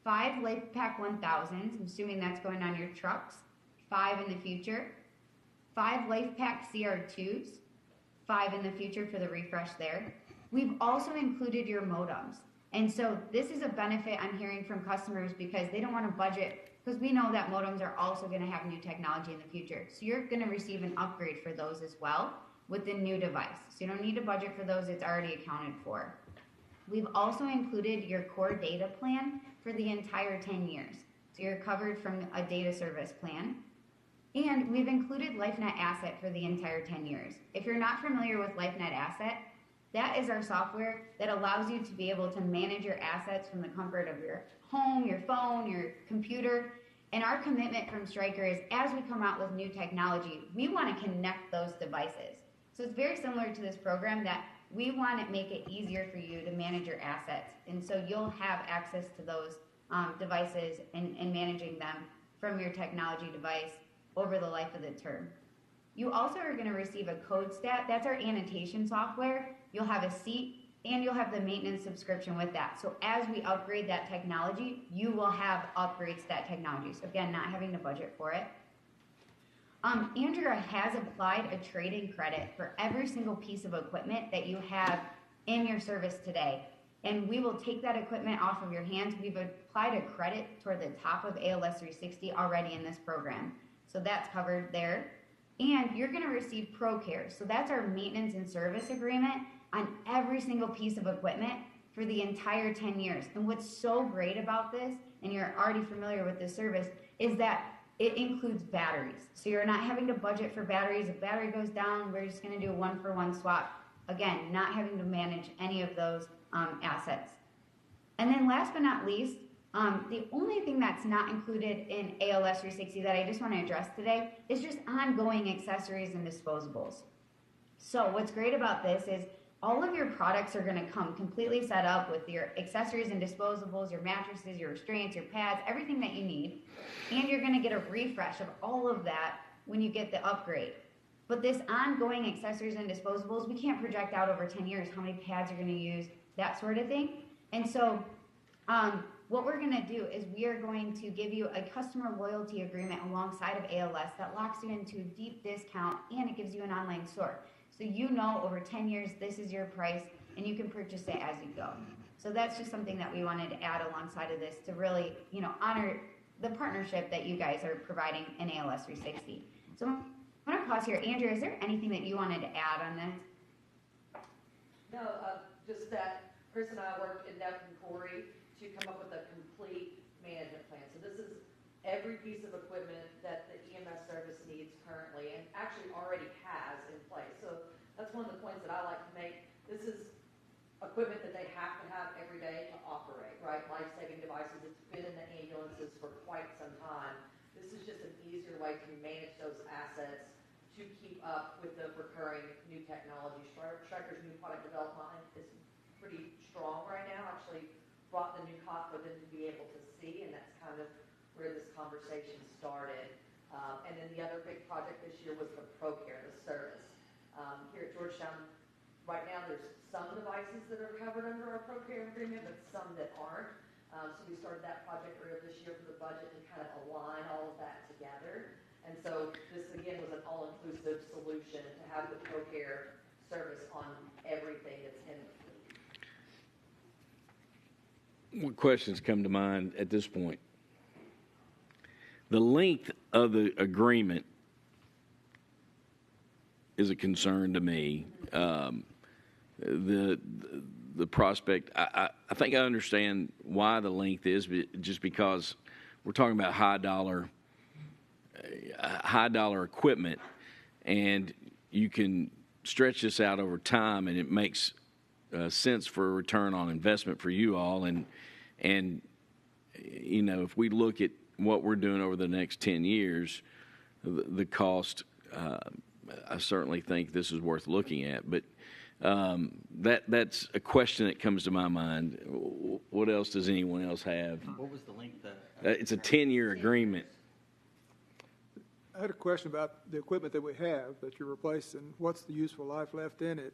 S14: 5 LifePak 1000s, I'm assuming that's going on your trucks, 5 in the future. 5 LifePak CR2s, 5 in the future for the refresh there. We've also included your modems. And so this is a benefit I'm hearing from customers because they don't want to budget, because we know that modems are also going to have new technology in the future. So you're going to receive an upgrade for those as well with the new device. So you don't need to budget for those, it's already accounted for. We've also included your core data plan for the entire 10 years. So you're covered from a data service plan. And we've included LifeNet Asset for the entire 10 years. If you're not familiar with LifeNet Asset, that is our software that allows you to be able to manage your assets from the comfort of your home, your phone, your computer. And our commitment from Stryker is as we come out with new technology, we want to connect those devices. So it's very similar to this program that we want to make it easier for you to manage your assets. And so you'll have access to those devices and managing them from your technology device over the life of the term. You also are going to receive a code stat. That's our annotation software. You'll have a seat and you'll have the maintenance subscription with that. So as we upgrade that technology, you will have upgrades to that technology. So again, not having to budget for it. Andrea has applied a trade-in credit for every single piece of equipment that you have in your service today. And we will take that equipment off of your hands. We've applied a credit toward the top of ALS 360 already in this program. So that's covered there. And you're going to receive ProCare. So that's our maintenance and service agreement on every single piece of equipment for the entire 10 years. And what's so great about this, and you're already familiar with this service, is that it includes batteries. So you're not having to budget for batteries. If battery goes down, we're just going to do a 1-for-1 swap. Again, not having to manage any of those assets. And then last but not least, the only thing that's not included in ALS 360 that I just want to address today is just ongoing accessories and disposables. So what's great about this is all of your products are going to come completely set up with your accessories and disposables, your mattresses, your restraints, your pads, everything that you need. And you're going to get a refresh of all of that when you get the upgrade. But this ongoing accessories and disposables, we can't project out over 10 years how many pads you're going to use, that sort of thing. And so what we're going to do is we are going to give you a customer loyalty agreement alongside of ALS that locks you into a deep discount and it gives you an online store. So you know over 10 years this is your price and you can purchase it as you go. So that's just something that we wanted to add alongside of this to really, honor the partnership that you guys are providing in ALS 360. So I'm going to pause here. Andrew, is there anything that you wanted to add on this?
S13: No, just that Chris and I worked in depth with Corey to come up with a complete management plan. So this is every piece of equipment that the EMS service needs currently and actually already has in place. So that's one of the points that I like to make. This is equipment that they have to have every day to operate, right? Life-saving devices. It's been in the ambulances for quite some time. This is just an easier way to manage those assets to keep up with the recurring new technology. Stryker's new product development line is pretty strong right now. Actually brought the new cot for them to be able to see, and that's kind of where this conversation started. And then the other big project this year was the ProCare, the service. Here at Georgetown, right now there's some devices that are covered under our ProCare agreement, but some that aren't. So we started that project earlier this year for the budget to kind of align all of that together. And so this, again, was an all-inclusive solution to have the ProCare service on everything that's in the fleet.
S1: What questions come to mind at this point? The length of the agreement is a concern to me. The prospect, I think I understand why the length is, but just because we're talking about high dollar equipment, and you can stretch this out over time, and it makes sense for a return on investment for you all, and you know, if we look at what we're doing over the next 10 years, the cost, I certainly think this is worth looking at. But that's a question that comes to my mind. What else does anyone else have?
S4: What was the length of?
S1: It's a 10-year agreement.
S9: I had a question about the equipment that we have that you're replacing. What's the useful life left in it?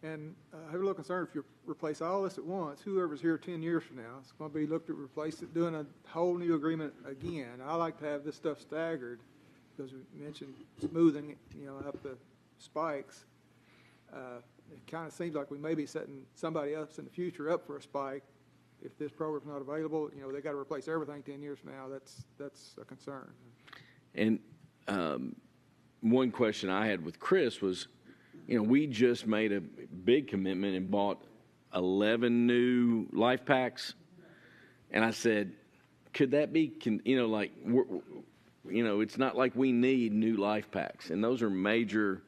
S9: And I have a little concern if you replace all this at once, whoever's here 10 years from now, it's going to be looked at replace it, doing a whole new agreement again. I like to have this stuff staggered because we mentioned smoothing, up the spikes. It kind of seems like we may be setting somebody else in the future up for a spike. If this program's not available, they got to replace everything 10 years from now. That's a concern.
S1: And one question I had with Chris was, we just made a big commitment and bought 11 new life packs. And I said, could that be, it's not like we need new life packs. And those are major,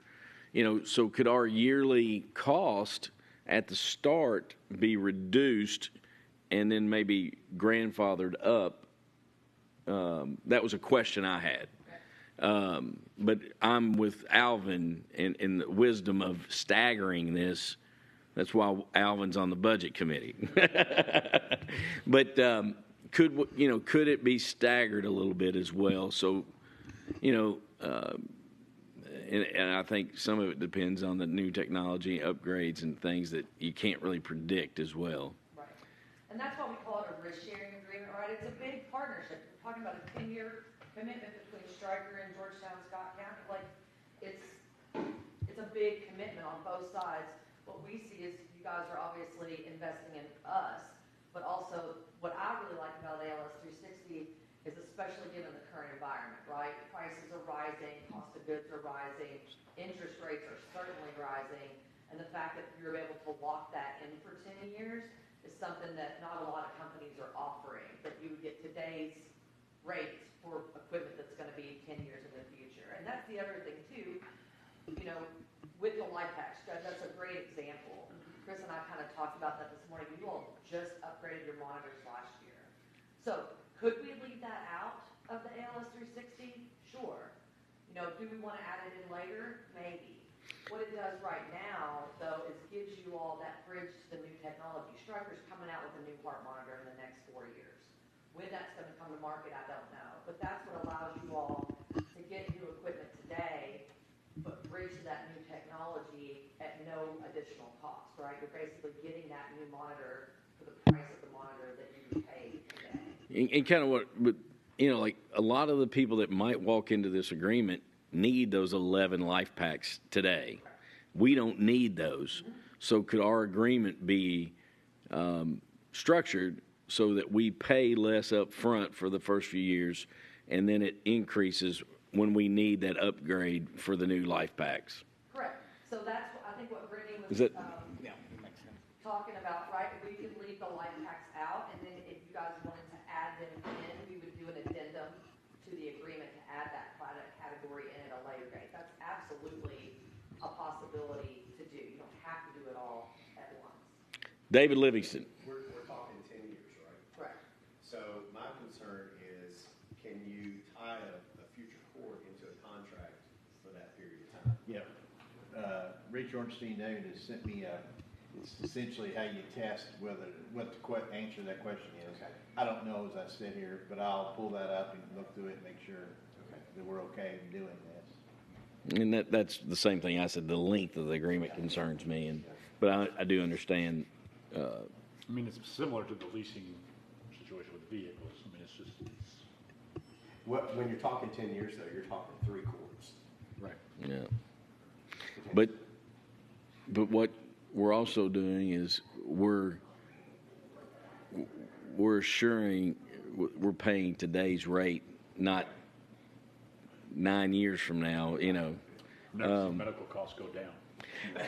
S1: so could our yearly cost at the start be reduced and then maybe grandfathered up? That was a question I had. But I'm with Alvin in the wisdom of staggering this. That's why Alvin's on the budget committee. But could it be staggered a little bit as well? So, and I think some of it depends on the new technology upgrades and things that you can't really predict as well.
S13: Right. And that's why we call it a risk-sharing agreement, right? It's a big partnership. We're talking about a 10-year commitment between Stryker and Georgetown, Scott County. Like, it's a big commitment on both sides. What we see is you guys are obviously investing in us, but also what I really like about ALS 360 is, especially given the current environment, right? Prices are rising, cost of goods are rising, interest rates are certainly rising, and the fact that you're able to lock that in for 10 years is something that not a lot of companies are offering, that you would get today's rates for equipment that's going to be 10 years in the future. And that's the other thing, too, with the life packs. That's a great example. Chris and I kind of talked about that this morning. You all just upgraded your monitors last year. So could we leave that out of the ALS 360? Sure. Do we want to add it in later? Maybe. What it does right now, though, is gives you all that bridge to the new technology. Stryker's coming out with a new heart monitor in the next 4 years. When that's going to come to market, I don't know. But that's what allows you all to get new equipment today, but bridge to that new technology at no additional cost, right? You're basically getting that new monitor for the price of the monitor that you pay today.
S1: And kind of like a lot of the people that might walk into this agreement need those 11 life packs today. We don't need those. Mm-hmm. So could our agreement be structured so that we pay less up front for the first few years, and then it increases when we need that upgrade for the new life packs?
S13: Correct. So that's, I think, what Brittany was talking about, right? We could leave the life packs out, and then if you guys wanted to add them in, we would do an addendum to the agreement to add that product category in at a later date. That's absolutely a possibility to do. You don't have to do it all at once.
S1: David Livingston.
S11: We're talking 10 years, right?
S13: Correct.
S11: So my concern is, can you tie a future court into a contract for that period of time?
S7: Yeah. Rich Ornstein David has sent me it's essentially how you test what the answer to that question is.
S11: Okay.
S7: I don't know as I sit here, but I'll pull that up and look through it and make sure that we're okay in doing this.
S1: And that's the same thing I said. The length of the agreement concerns me, but I do understand.
S7: I mean, it's similar to the leasing situation with the vehicles. I mean,
S11: When you're talking 10 years, though, you're talking 3 courts.
S7: Right.
S1: Yeah. But what we're also doing is we're assuring we're paying today's rate, not 9 years from now.
S7: Never seen medical costs go down.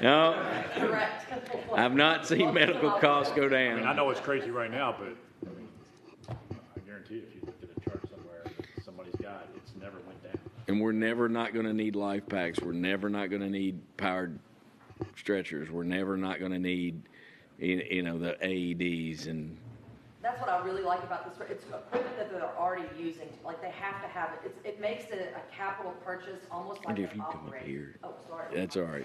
S1: No,
S13: Correct.
S1: I've not seen medical costs go down.
S7: I mean, I know it's crazy right now, but I guarantee if you looked at a chart somewhere that somebody's got, it's never went down.
S1: And we're never not going to need life packs. We're never not going to need powered stretchers. We're never not going to need, the AEDs and
S13: That's what I really like about this. It's equipment that they're already using. Like they have to have it. It makes it a capital purchase, almost like
S1: If
S13: an
S1: you come up
S13: operating.
S1: here,
S13: Oh, sorry.
S1: that's all right.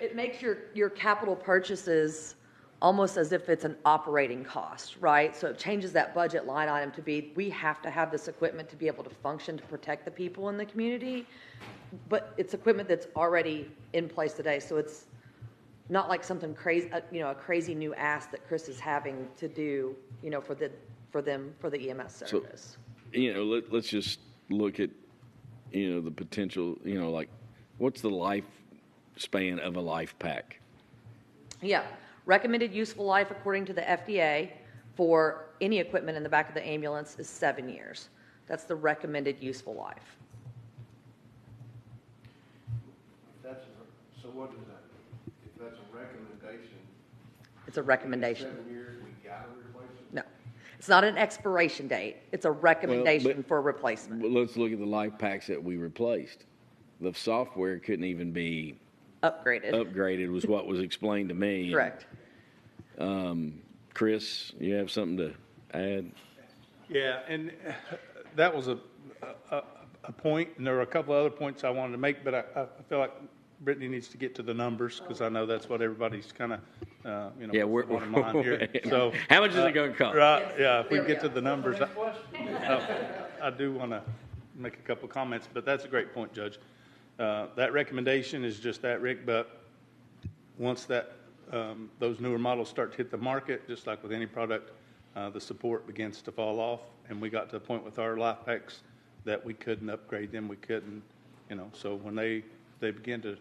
S13: It makes your capital purchases almost as if it's an operating cost, right? So it changes that budget line item to be, we have to have this equipment to be able to function to protect the people in the community, but it's equipment that's already in place today, so it's not like something crazy, a crazy new ask that Chris is having to do, for the EMS service.
S1: So, let's just look at, the potential, like, what's the lifespan of a life pack?
S13: Yeah, recommended useful life according to the FDA for any equipment in the back of the ambulance is 7 years. That's the recommended useful life.
S6: So what is that? If that's a recommendation?
S13: It's a recommendation.
S6: 7 years, we gotta replace it?
S13: No, it's not an expiration date. It's a recommendation for replacement.
S1: But let's look at the life packs that we replaced. The software couldn't even be
S13: Upgraded.
S1: was what was explained to me.
S13: Correct.
S1: Chris, you have something to add?
S12: Yeah, and that was a point, and there were a couple other points I wanted to make, but I feel like Brittany needs to get to the numbers, because I know that's what everybody's kind of,
S1: Yeah,
S12: what's the bottom line here. So,
S1: how much is it going to cost?
S12: Right, yeah, if we get to the numbers, I do want to make a couple comments, but that's a great point, Judge. That recommendation is just that, Rick, but once that those newer models start to hit the market, just like with any product, the support begins to fall off, and we got to the point with our life packs that we couldn't upgrade them. We couldn't, so when they began to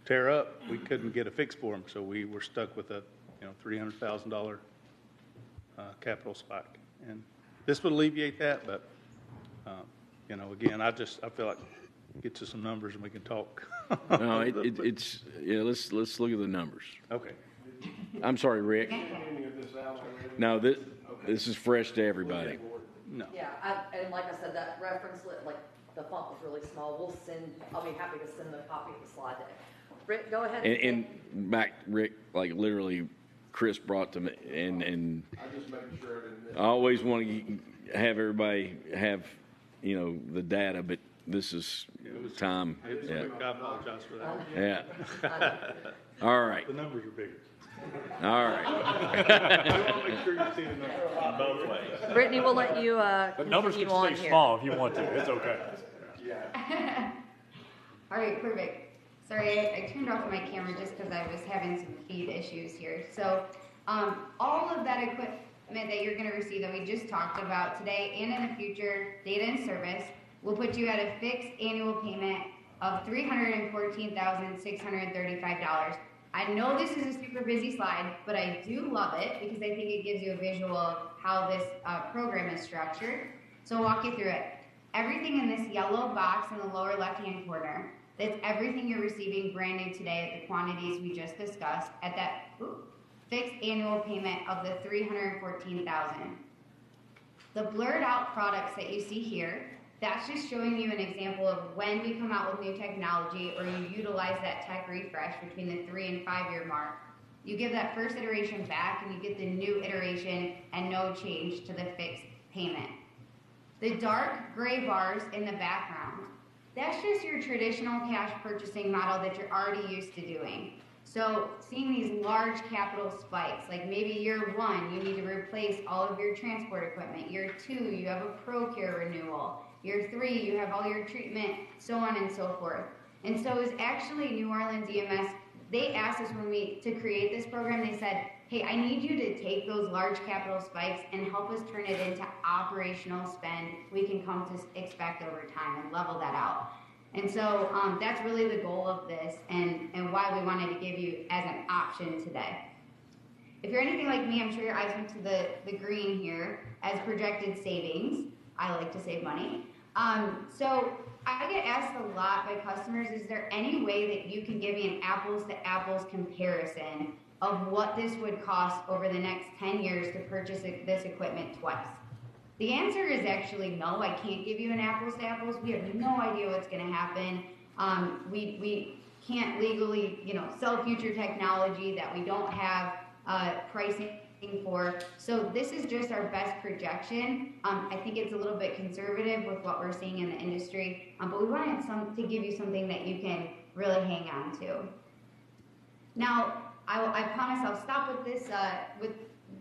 S12: tear up, we couldn't get a fix for them, so we were stuck with a $300,000 capital spike, and this would alleviate that. But again, I feel like get to some numbers and we can talk.
S1: No, it's let's look at the numbers.
S12: Okay.
S1: I'm sorry, Rick. No, this is fresh to everybody.
S12: No.
S13: Yeah, and like I said, that reference, like the font was really small. I'll be happy to send the copy of the slide deck. Rick, go ahead.
S1: And back, Rick, like literally, Chris brought to me, and
S6: I just making sure I didn't.
S1: I always want to have everybody have, the data, but this is time. Yeah.
S12: I apologize for that.
S1: Yeah. All right.
S12: The numbers are bigger.
S1: All right.
S12: I want to make sure you see the numbers.
S2: Both ways.
S13: Brittany, we'll let you
S2: The numbers
S13: continue
S2: can
S13: on
S2: stay
S13: here.
S2: small if you want to. It's okay.
S14: All right, perfect. Sorry, I turned off my camera just because I was having some feed issues here. So all of that equipment that you're going to receive that we just talked about today and in the future, data and service, will put you at a fixed annual payment of $314,635. I know this is a super busy slide, but I do love it because I think it gives you a visual of how this program is structured. So I'll walk you through it. Everything in this yellow box in the lower left-hand corner, that's everything you're receiving brand new today at the quantities we just discussed at that fixed annual payment of the $314,000. The blurred out products that you see here, that's just showing you an example of when we come out with new technology or you utilize that tech refresh between the 3 and 5 year mark. You give that first iteration back and you get the new iteration and no change to the fixed payment. The dark gray bars in the background, that's just your traditional cash purchasing model that you're already used to doing. So seeing these large capital spikes, like maybe year 1, you need to replace all of your transport equipment. Year 2, you have a ProCare renewal. Year 3, you have all your treatment, so on and so forth. And so it's actually New Orleans EMS, they asked us to create this program, they said, hey, I need you to take those large capital spikes and help us turn it into operational spend we can come to expect over time and level that out. And so that's really the goal of this and why we wanted to give you as an option today. If you're anything like me, I'm sure your eyes went to the green here as projected savings. I like to save money. So I get asked a lot by customers, is there any way that you can give me an apples to apples comparison of what this would cost over the next 10 years to purchase this equipment twice? The answer is actually no. I can't give you an apples to apples. We have no idea what's going to happen. We can't legally, sell future technology that we don't have pricing for. So this is just our best projection. I think it's a little bit conservative with what we're seeing in the industry, but we wanted to give you something that you can really hang on to. Now, I promise I'll stop with this, with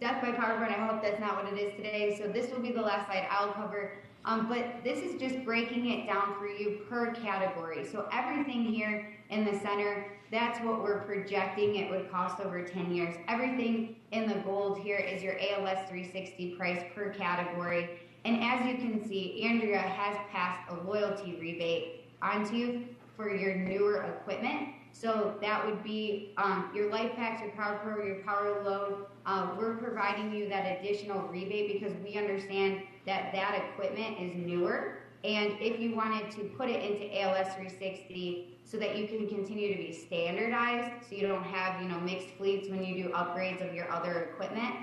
S14: death by PowerPoint. I hope that's not what it is today. So this will be the last slide I'll cover. But this is just breaking it down for you per category. So everything here in the center, that's what we're projecting it would cost over 10 years. Everything in the gold here is your ALS 360 price per category. And as you can see, Andrea has passed a loyalty rebate onto you for your newer equipment. So that would be your life packs, your Power Pro, your Power Load. We're providing you that additional rebate because we understand that that equipment is newer. And if you wanted to put it into ALS 360 so that you can continue to be standardized, so you don't have, you know, mixed fleets when you do upgrades of your other equipment,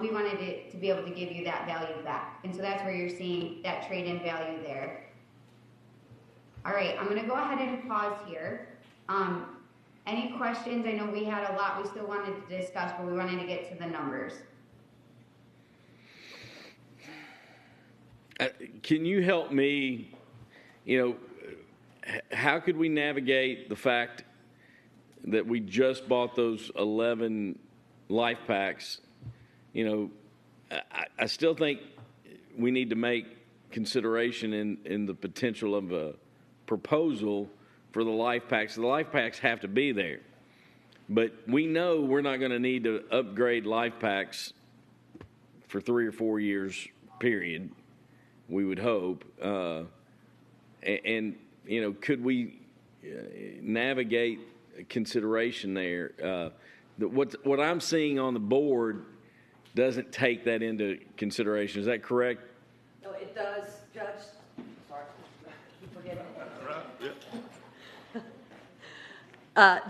S14: we wanted it to be able to give you that value back. And so that's where you're seeing that trade-in value there. All right, I'm going to go ahead and pause here. Any questions? I know we had a lot we still wanted to discuss, but we wanted to get to the numbers.
S1: Can you help me, you know, how could we navigate the fact that we just bought those 11 life packs? You know, I still think we need to make consideration in the potential of a proposal for the life packs. The life packs have to be there. But we know we're not going to need to upgrade life packs for 3 or 4 years, period, we would hope. And you know, could we navigate consideration there? What I'm seeing on the board doesn't take that into consideration. Is that correct?
S13: No, it does, Judge. Sorry. Forgive me.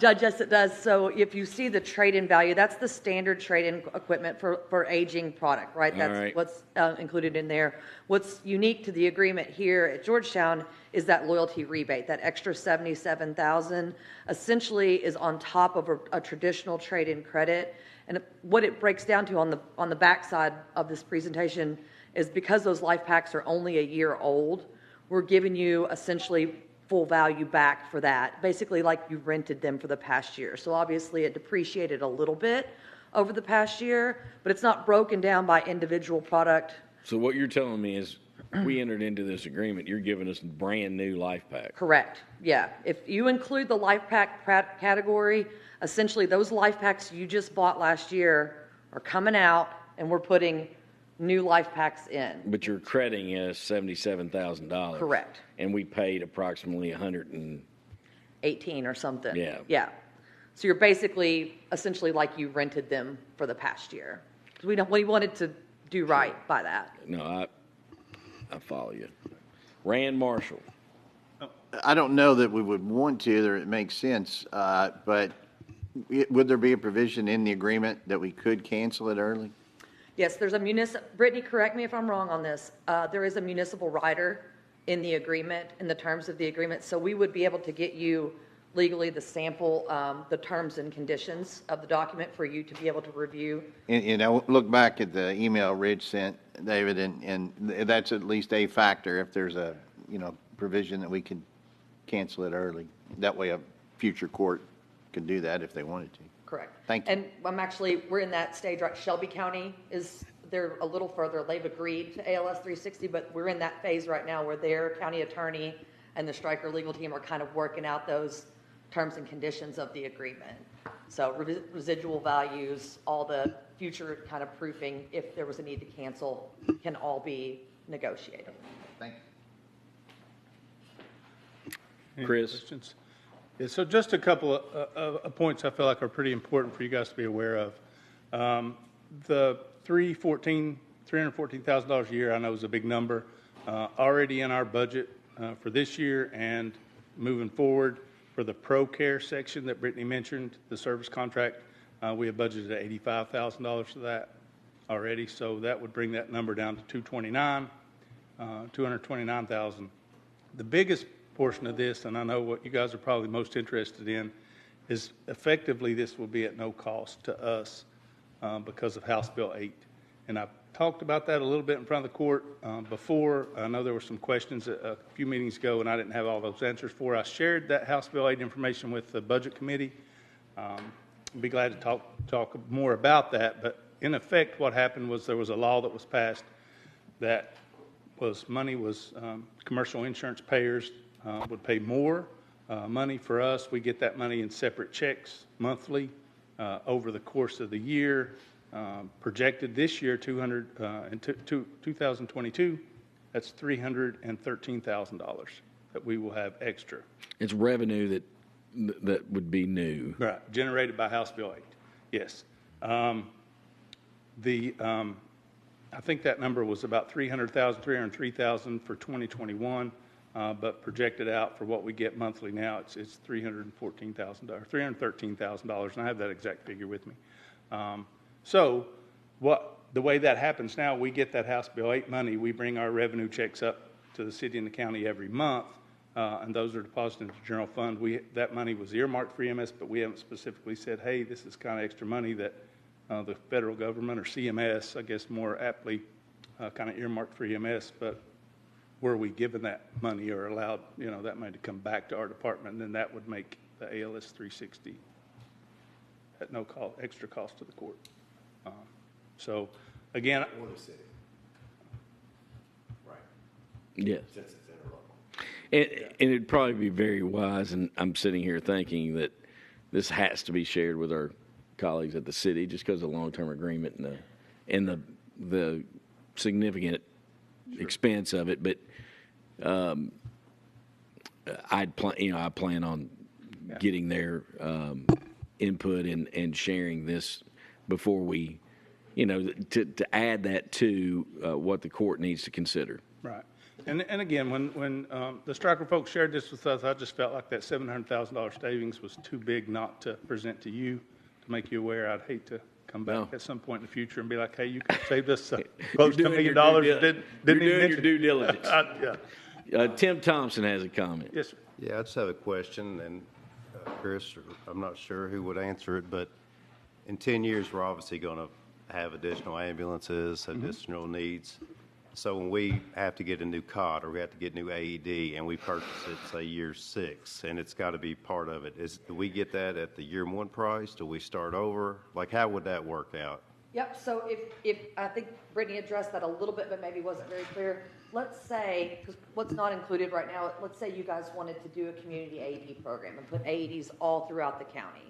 S13: Judge, yes, it does. So if you see the trade-in value, that's the standard trade-in equipment for aging product, right? That's
S1: right.
S13: What's included in there. What's unique to the agreement here at Georgetown is that loyalty rebate. That extra $77,000 essentially is on top of a traditional trade-in credit. And what it breaks down to on the backside of this presentation is because those life packs are only a year old, we're giving you essentially full value back for that, basically like you rented them for the past year. So obviously it depreciated a little bit over the past year, but it's not broken down by individual product.
S1: So what you're telling me is we entered into this agreement, you're giving us brand new life packs.
S13: Correct, yeah. If you include the life pack category, essentially those life packs you just bought last year are coming out and we're putting new life packs in.
S1: But you're crediting us $77,000.
S13: Correct.
S1: And we paid approximately
S13: 18 or something.
S1: Yeah.
S13: Yeah. So you're basically essentially like you rented them for the past year. We wanted to do right by that.
S1: No, I follow you. Rand Marshall.
S15: I don't know that we would want to, or it makes sense, but would there be a provision in the agreement that we could cancel it early?
S13: Yes, there's a Brittany, correct me if I'm wrong on this. There is a municipal rider in the agreement, in the terms of the agreement. So we would be able to get you legally the sample, the terms and conditions of the document for you to be able to review.
S15: And I look back at the email Rich sent, David, and that's at least a factor if there's a, provision that we can cancel it early. That way a future court could do that if they wanted to.
S13: Correct.
S15: Thank you.
S13: And we're in that stage, right? Shelby County they're a little further. They've agreed to ALS 360, but we're in that phase right now where their county attorney and the Stryker legal team are kind of working out those terms and conditions of the agreement. So residual values, all the future kind of proofing, if there was a need to cancel, can all be negotiated.
S15: Thank you.
S12: Any
S1: Chris?
S12: questions? Yeah, so just a couple of points I feel like are pretty important for you guys to be aware of. The $314,000 a year, I know is a big number. Already in our budget for this year and moving forward for the Pro Care section that Brittany mentioned, the service contract, we have budgeted at $85,000 for that already. So that would bring that number down to $229,000. The biggest portion of this, and I know what you guys are probably most interested in, is effectively this will be at no cost to us because of House Bill 8. And I've talked about that a little bit in front of the court before. I know there were some questions a few meetings ago, and I didn't have all those answers for. I shared that House Bill 8 information with the Budget Committee. I'd be glad to talk more about that. But in effect, what happened was there was a law that was passed that commercial insurance payers would pay more money for us. We get that money in separate checks monthly over the course of the year. Projected this year, 2022, that's $313,000 that we will have extra.
S1: It's revenue that would be new.
S12: Right, generated by House Bill 8, yes. I think that number was about $303,000 for 2021, but projected out for what we get monthly now, it's $313,000, and I have that exact figure with me. So the way that happens now, we get that House Bill 8 money, we bring our revenue checks up to the city and the county every month, and those are deposited into the general fund. That money was earmarked for EMS, but we haven't specifically said, hey, this is kind of extra money that the federal government or CMS, I guess more aptly, kind of earmarked for EMS, but were we given that money or allowed, that money to come back to our department, and then that would make the ALS 360 at no cost, extra cost to the court. So again,
S11: Or the city. Right.
S1: Yes.
S11: Since it's interlocal.
S1: And it'd probably be very wise, and I'm sitting here thinking that this has to be shared with our colleagues at the city just because of the long-term agreement and the significant expense of it. But I plan on getting their input and sharing this before we, to add that to what the court needs to consider.
S12: right. And again, when the Stryker folks shared this with us, I just felt like that $700,000 savings was too big not to present to you, to make you aware. I'd hate to come back at some point in the future and be like, hey, you could save us close to $1 million. Didn't
S1: You're
S12: even
S1: doing
S12: mention
S1: your due diligence.
S12: Yeah.
S1: Tim Thompson has a comment.
S12: Yes, sir.
S10: Yeah, I just have a question, and Chris, or I'm not sure who would answer it, but in 10 years, we're obviously going to have additional ambulances, additional needs. So when we have to get a new cot or we have to get new AED and we purchase it, say, year 6, and it's got to be part of it, do we get that at the year 1 price? Do we start over? Like, how would that work out?
S13: Yep, so if I think Brittany addressed that a little bit, but maybe wasn't very clear. Let's say, because what's not included right now, let's say you guys wanted to do a community AED program and put AEDs all throughout the county.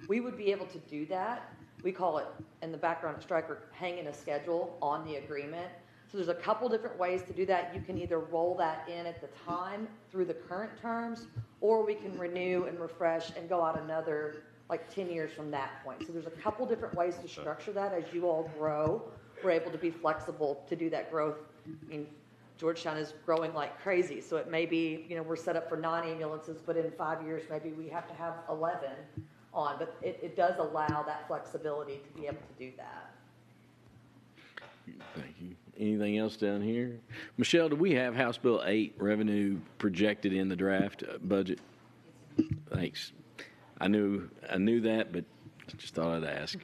S13: We would be able to do that. We call it, in the background at Stryker, hanging a schedule on the agreement. So there's a couple different ways to do that. You can either roll that in at the time through the current terms, or we can renew and refresh and go out another, 10 years from that point. So there's a couple different ways to structure that. As you all grow, we're able to be flexible to do that growth. I mean, Georgetown is growing like crazy, so it may be, we're set up for 9 ambulances, but in 5 years, maybe we have to have 11 on. But it does allow that flexibility to be able to do that.
S1: Thank you. Anything else down here? Michelle, do we have House Bill 8 revenue projected in the draft budget? Thanks. I knew that, but just thought I'd ask.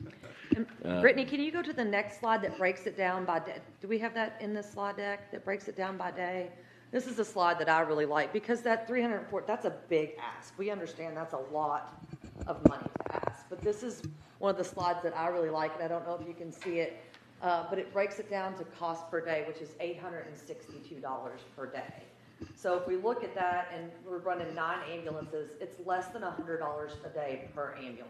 S13: Brittany, can you go to the next slide that breaks it down by day? Do we have that in the slide deck that breaks it down by day? This is a slide that I really like because that 304, that's a big ask. We understand that's a lot of money to ask, but this is one of the slides that I really like, and I don't know if you can see it, but it breaks it down to cost per day, which is $862 per day. So if we look at that and we're running 9 ambulances, it's less than $100 a day per ambulance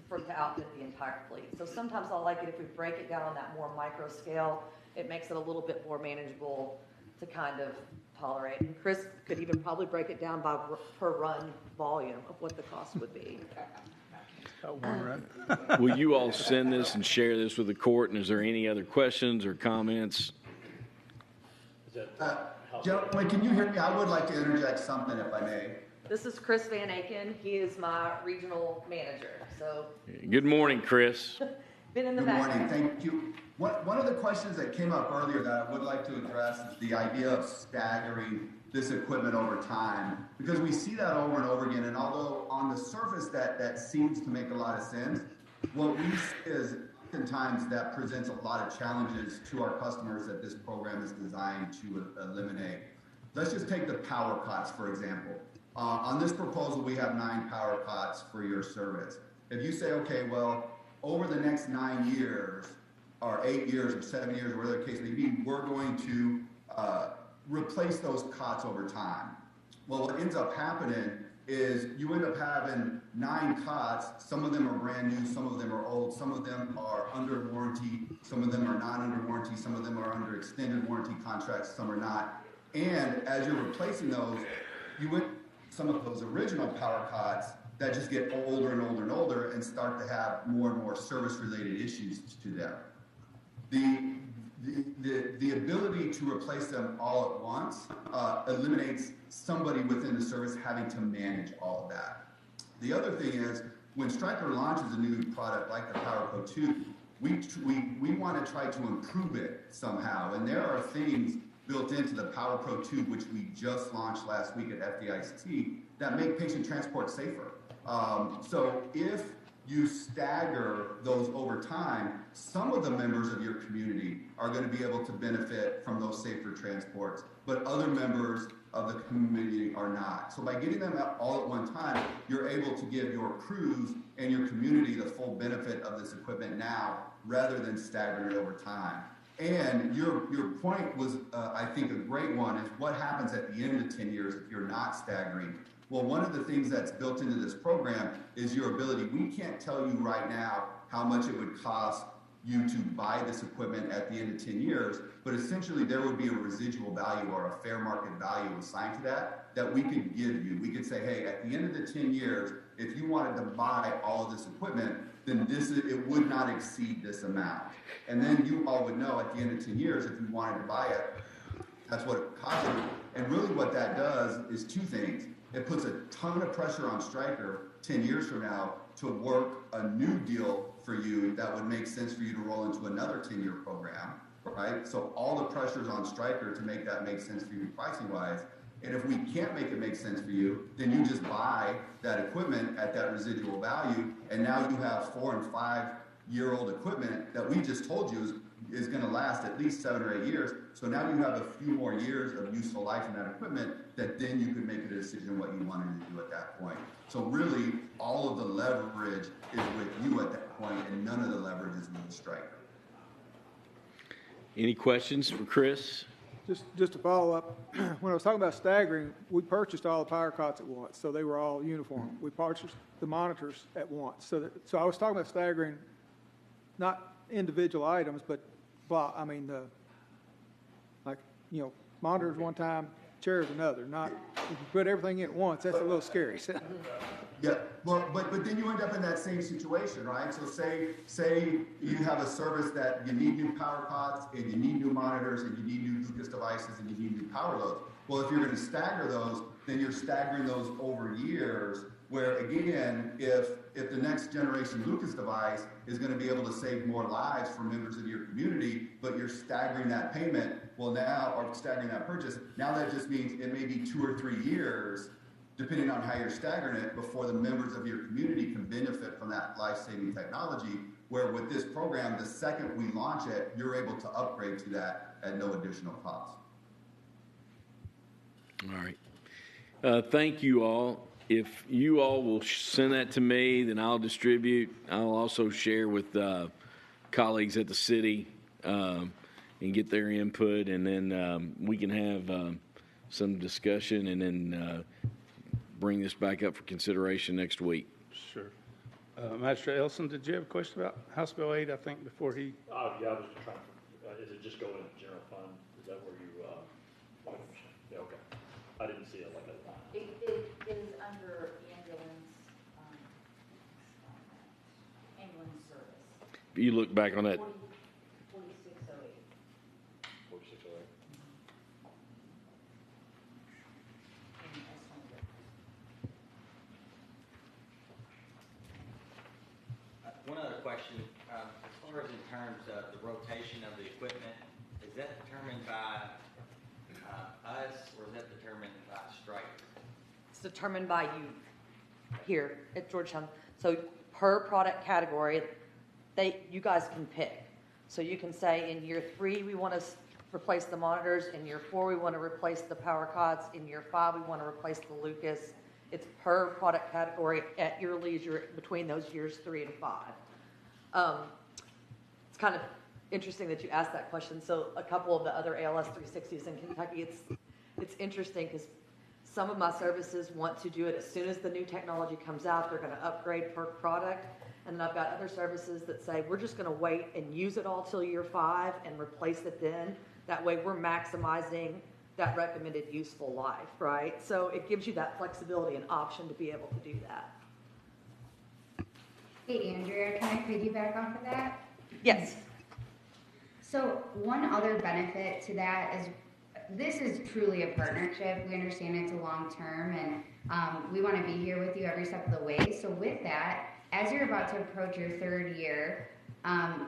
S13: to outfit the entire fleet. So sometimes I like it if we break it down on that more micro scale, it makes it a little bit more manageable to kind of tolerate. And Chris could even probably break it down by per run volume of what the cost would be.
S1: Will you all send this and share this with the court? And is there any other questions or comments?
S16: Gentlemen, can you hear me? I would like to interject something if I may.
S13: This is Chris Van Aken. He is my regional manager. So.
S1: Good morning, Chris.
S13: Been in the
S16: Good
S13: back.
S16: morning. Thank you. One of the questions that came up earlier that I would like to address is the idea of staggering this equipment over time, because we see that over and over again. And although on the surface that seems to make a lot of sense, what we see is oftentimes that presents a lot of challenges to our customers that this program is designed to eliminate. Let's just take the power cots, for example. On this proposal, we have 9 power cots for your service. If you say, okay, well, over the next 9 years, or 8 years, or 7 years, or whatever the case may be, we're going to replace those cots over time. Well, what ends up happening is you end up having 9 cots. Some of them are brand new, some of them are old, some of them are under warranty, some of them are not under warranty, some of them are under extended warranty contracts, some are not. And as you're replacing those, you went some of those original power cots that just get older and older and older and start to have more and more service-related issues to them. The ability to replace them all at once eliminates somebody within the service having to manage all of that. The other thing is, when Stryker launches a new product like the PowerPro 2, we want to try to improve it somehow. And there are things built into the PowerPro 2, which we just launched last week at FDIC, that make patient transport safer. So if you stagger those over time, some of the members of your community are going to be able to benefit from those safer transports, but other members of the community are not. So by getting them all at one time, you're able to give your crews and your community the full benefit of this equipment now, rather than staggering it over time. And your point was, I think, a great one, is what happens at the end of 10 years if you're not staggering. Well, one of the things that's built into this program is your ability. We can't tell you right now how much it would cost you to buy this equipment at the end of 10 years, but essentially there would be a residual value or a fair market value assigned to that we could give you. We could say, hey, at the end of the 10 years, if you wanted to buy all of this equipment, then it would not exceed this amount. And then you all would know at the end of 10 years, if you wanted to buy it, that's what it cost you. And really what that does is 2 things. It puts a ton of pressure on Stryker 10 years from now to work a new deal for you that would make sense for you to roll into another 10-year program, right? So all the pressure's on Stryker to make that make sense for you pricing-wise. And if we can't make it make sense for you, then you just buy that equipment at that residual value, and now you have 4- and 5-year-old equipment that we just told you is going to last at least 7 or 8 years. So now you have a few more years of useful life in that equipment that then you can make a decision what you wanted to do at that point. So really, all of the leverage is with you at that point, and none of the leverage is with the Stryker.
S1: Any questions for Chris?
S9: Just to follow up, when I was talking about staggering, we purchased all the power cots at once, so they were all uniform. We purchased the monitors at once. So I was talking about staggering, not individual items, but monitors one time, chairs another. Not if you put everything in at once, that's a little scary.
S16: Yeah, well, but then you end up in that same situation, right? So say you have a service that you need new power cots, and you need new monitors, and you need new Lucas devices, and you need new power loads. Well, if you're going to stagger those, then you're staggering those over years, where again, if the next generation Lucas device is going to be able to save more lives for members of your community, but you're staggering that payment, or staggering that purchase, now that just means it may be 2 or 3 years, depending on how you're staggering it, before the members of your community can benefit from that life-saving technology, where with this program, the second we launch it, you're able to upgrade to that at no additional cost.
S1: All right. Thank you all. If you all will send that to me, then I'll distribute. I'll also share with colleagues at the city and get their input, and then we can have some discussion, and then bring this back up for consideration next week.
S12: Sure. Magistrate Ellison, did you have a question about House Bill 8, I think, before he?
S17: Yeah, I was trying to, is it just going into general fund? Is that where you, yeah, okay. I didn't see it like that.
S18: It is under ambulance service.
S1: If you look back on that.
S18: 4608.
S17: 4608.
S4: One other question, as far as in terms of the rotation of the equipment, is that determined by us, or is that determined by Stryker?
S13: It's determined by you here at Georgetown. So per product category, you guys can pick. So you can say in year 3, we want to replace the monitors. In year 4, we want to replace the power cots. In year 5, we want to replace the Lucas. It's per product category at your leisure between those years 3 and 5. It's kind of interesting that you asked that question. So a couple of the other ALS 360s in Kentucky, it's interesting because some of my services want to do it as soon as the new technology comes out. They're going to upgrade per product. And then I've got other services that say, we're just going to wait and use it all till year 5 and replace it then. That way we're maximizing that recommended useful life, right? So it gives you that flexibility and option to be able to do that.
S14: Hey, Andrea, can I piggyback off of that?
S13: Yes.
S14: So one other benefit to that is this is truly a partnership. We understand it's a long term, and we want to be here with you every step of the way. So with that, as you're about to approach your 3rd year,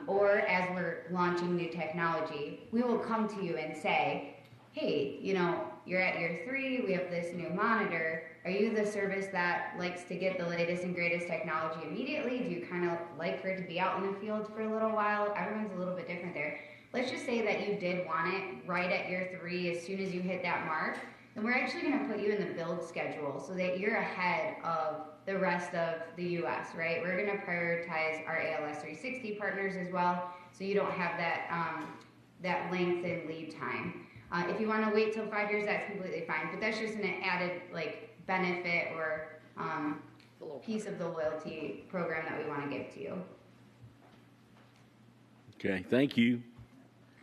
S14: or as we're launching new technology, we will come to you and say, hey, you know, you're at year 3, we have this new monitor. Are you the service that likes to get the latest and greatest technology immediately? Do you kind of like for it to be out in the field for a little while? Everyone's a little bit different there. Let's just say that you did want it right at year 3 as soon as you hit that mark. Then we're actually going to put you in the build schedule so that you're ahead of the rest of the U.S., right? We're going to prioritize our ALS 360 partners as well, so you don't have that, that length and lead time. If you want to wait till 5 years, that's completely fine, but that's just an added like benefit or piece of the loyalty program that we want to give to you.
S1: Okay, thank you.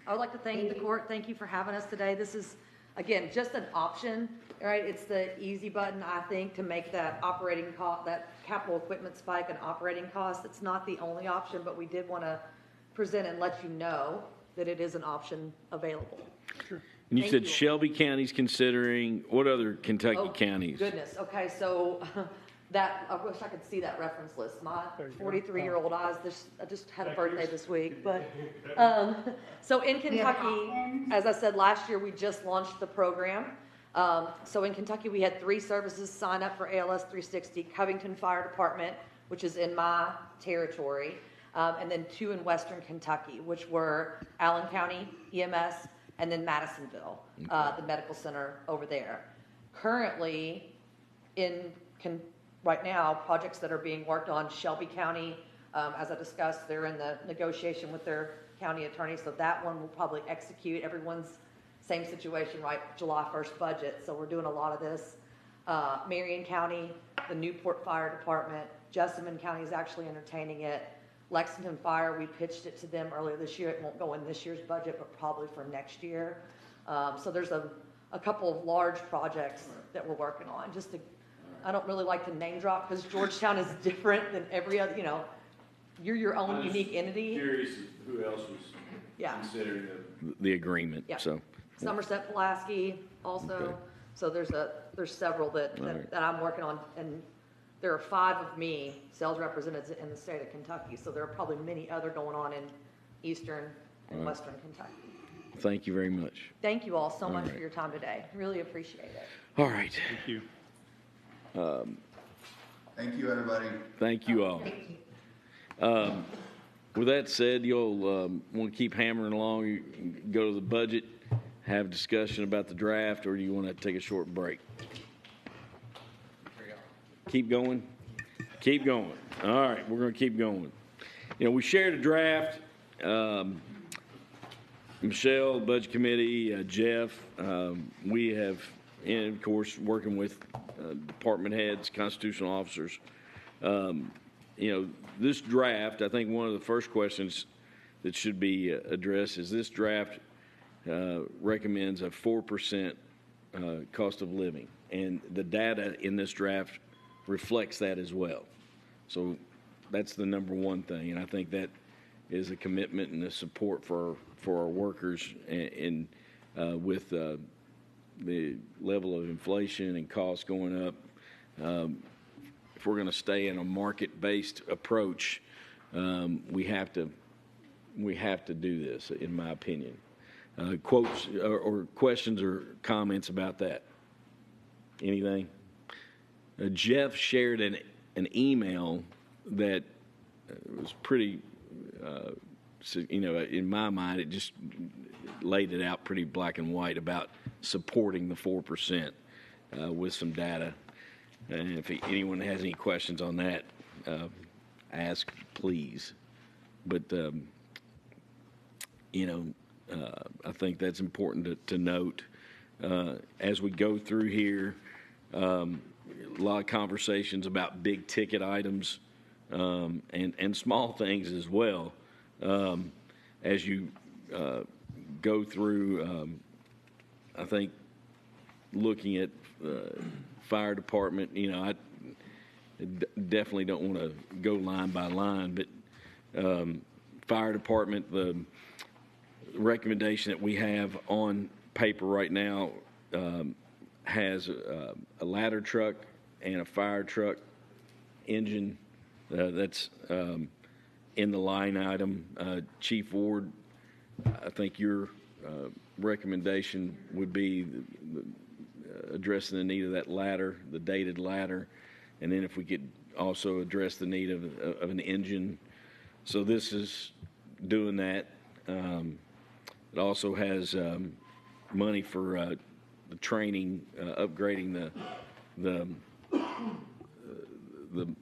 S13: I would like to thank the court. Thank you for having us today. This is, again, just an option, right? It's the easy button, I think, to make that operating cost, that capital equipment spike an operating cost. It's not the only option, but we did want to present and let you know that it is an option available.
S1: Sure. And you said Shelby County's considering, what other Kentucky counties?
S13: Goodness. Okay, so that, I wish I could see that reference list. My 43-year-old eyes, I just had a birthday this week. But so in Kentucky, as I said, last year we just launched the program. So in Kentucky, we had 3 services sign up for ALS 360, Covington Fire Department, which is in my territory, and then 2 in Western Kentucky, which were Allen County EMS, and then Madisonville, the medical center over there. Currently, right now, projects that are being worked on, Shelby County, as I discussed, they're in the negotiation with their county attorney, so that one will probably execute. Everyone's same situation, right? July 1st budget, so we're doing a lot of this. Marion County, the Newport Fire Department, Jessamine County is actually entertaining it. Lexington Fire, we pitched it to them earlier this year. It won't go in this year's budget, but probably for next year. So there's a couple of large projects that we're working on. I don't really like to name drop because Georgetown is different than every other, you know, you're your own unique entity.
S1: Curious who else was considering the agreement.
S13: Yeah.
S1: So
S13: Somerset Pulaski also. Okay. So there's several that I'm working on, and there are 5 of me, sales representatives in the state of Kentucky. So there are probably many other going on in eastern and western Kentucky.
S1: Thank you very much.
S13: Thank you all so much for your time today. Really appreciate it.
S1: All right.
S12: Thank you.
S16: Thank you, everybody.
S1: Thank you all. With that said, you'll want to keep hammering along. You can go to the budget, have a discussion about the draft, or do you want to take a short break? Keep going? Keep going. All right, we're going to keep going. You know, we shared a draft. Michelle, Budget Committee, Jeff, we have, and of course, working with department heads, constitutional officers. You know, this draft, I think one of the first questions that should be addressed is this draft recommends a 4% cost of living, and the data in this draft reflects that as well. So that's the number one thing, and I think that is a commitment and a support for our workers, and with the level of inflation and costs going up. If we're going to stay in a market-based approach, we have to do this, in my opinion. Quotes or questions or comments about that? Anything? Jeff shared an email that was pretty so, in my mind, it just laid it out pretty black and white about supporting the 4% with some data. And if anyone has any questions on that, ask, please. But, I think that's important to note. As we go through here, a lot of conversations about big ticket items and small things as well. As you go through, I think looking at fire department, I definitely don't want to go line by line, but fire department, the recommendation that we have on paper right now has a ladder truck and a fire truck engine that's in the line item. Chief Ward, I think your recommendation would be addressing the need of that ladder, the dated ladder, and then if we could also address the need of an engine. So this is doing that. It also has money for the training, upgrading the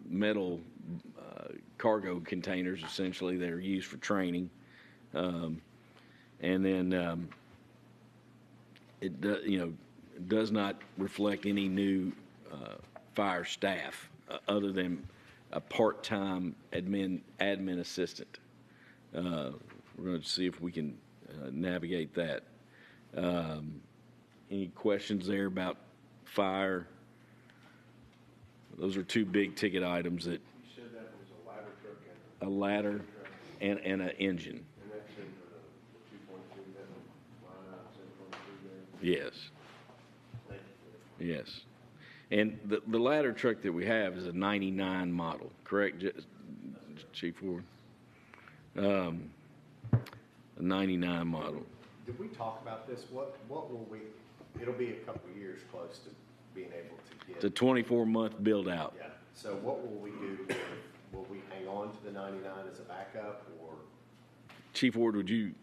S1: metal cargo containers, essentially, that are used for training. And then it does not reflect any new fire staff other than a part-time admin assistant. We're going to see if we can navigate that. Any questions there about fire? Those are two big ticket items that.
S6: You said that was a ladder truck
S1: A ladder and an engine.
S6: And that's in the 2.2, that line out 7.2 there?
S1: Yes. Yes. And the ladder truck that we have is a 99 model, correct, Chief Ward? A 99 model.
S11: Did we talk about this? What will we, it'll be a couple of years close to being able to get.
S1: It's a 24-month build out.
S11: Yeah. So what will we do? Will we hang on to the 99 as a backup, or?
S1: Chief Ward, would you?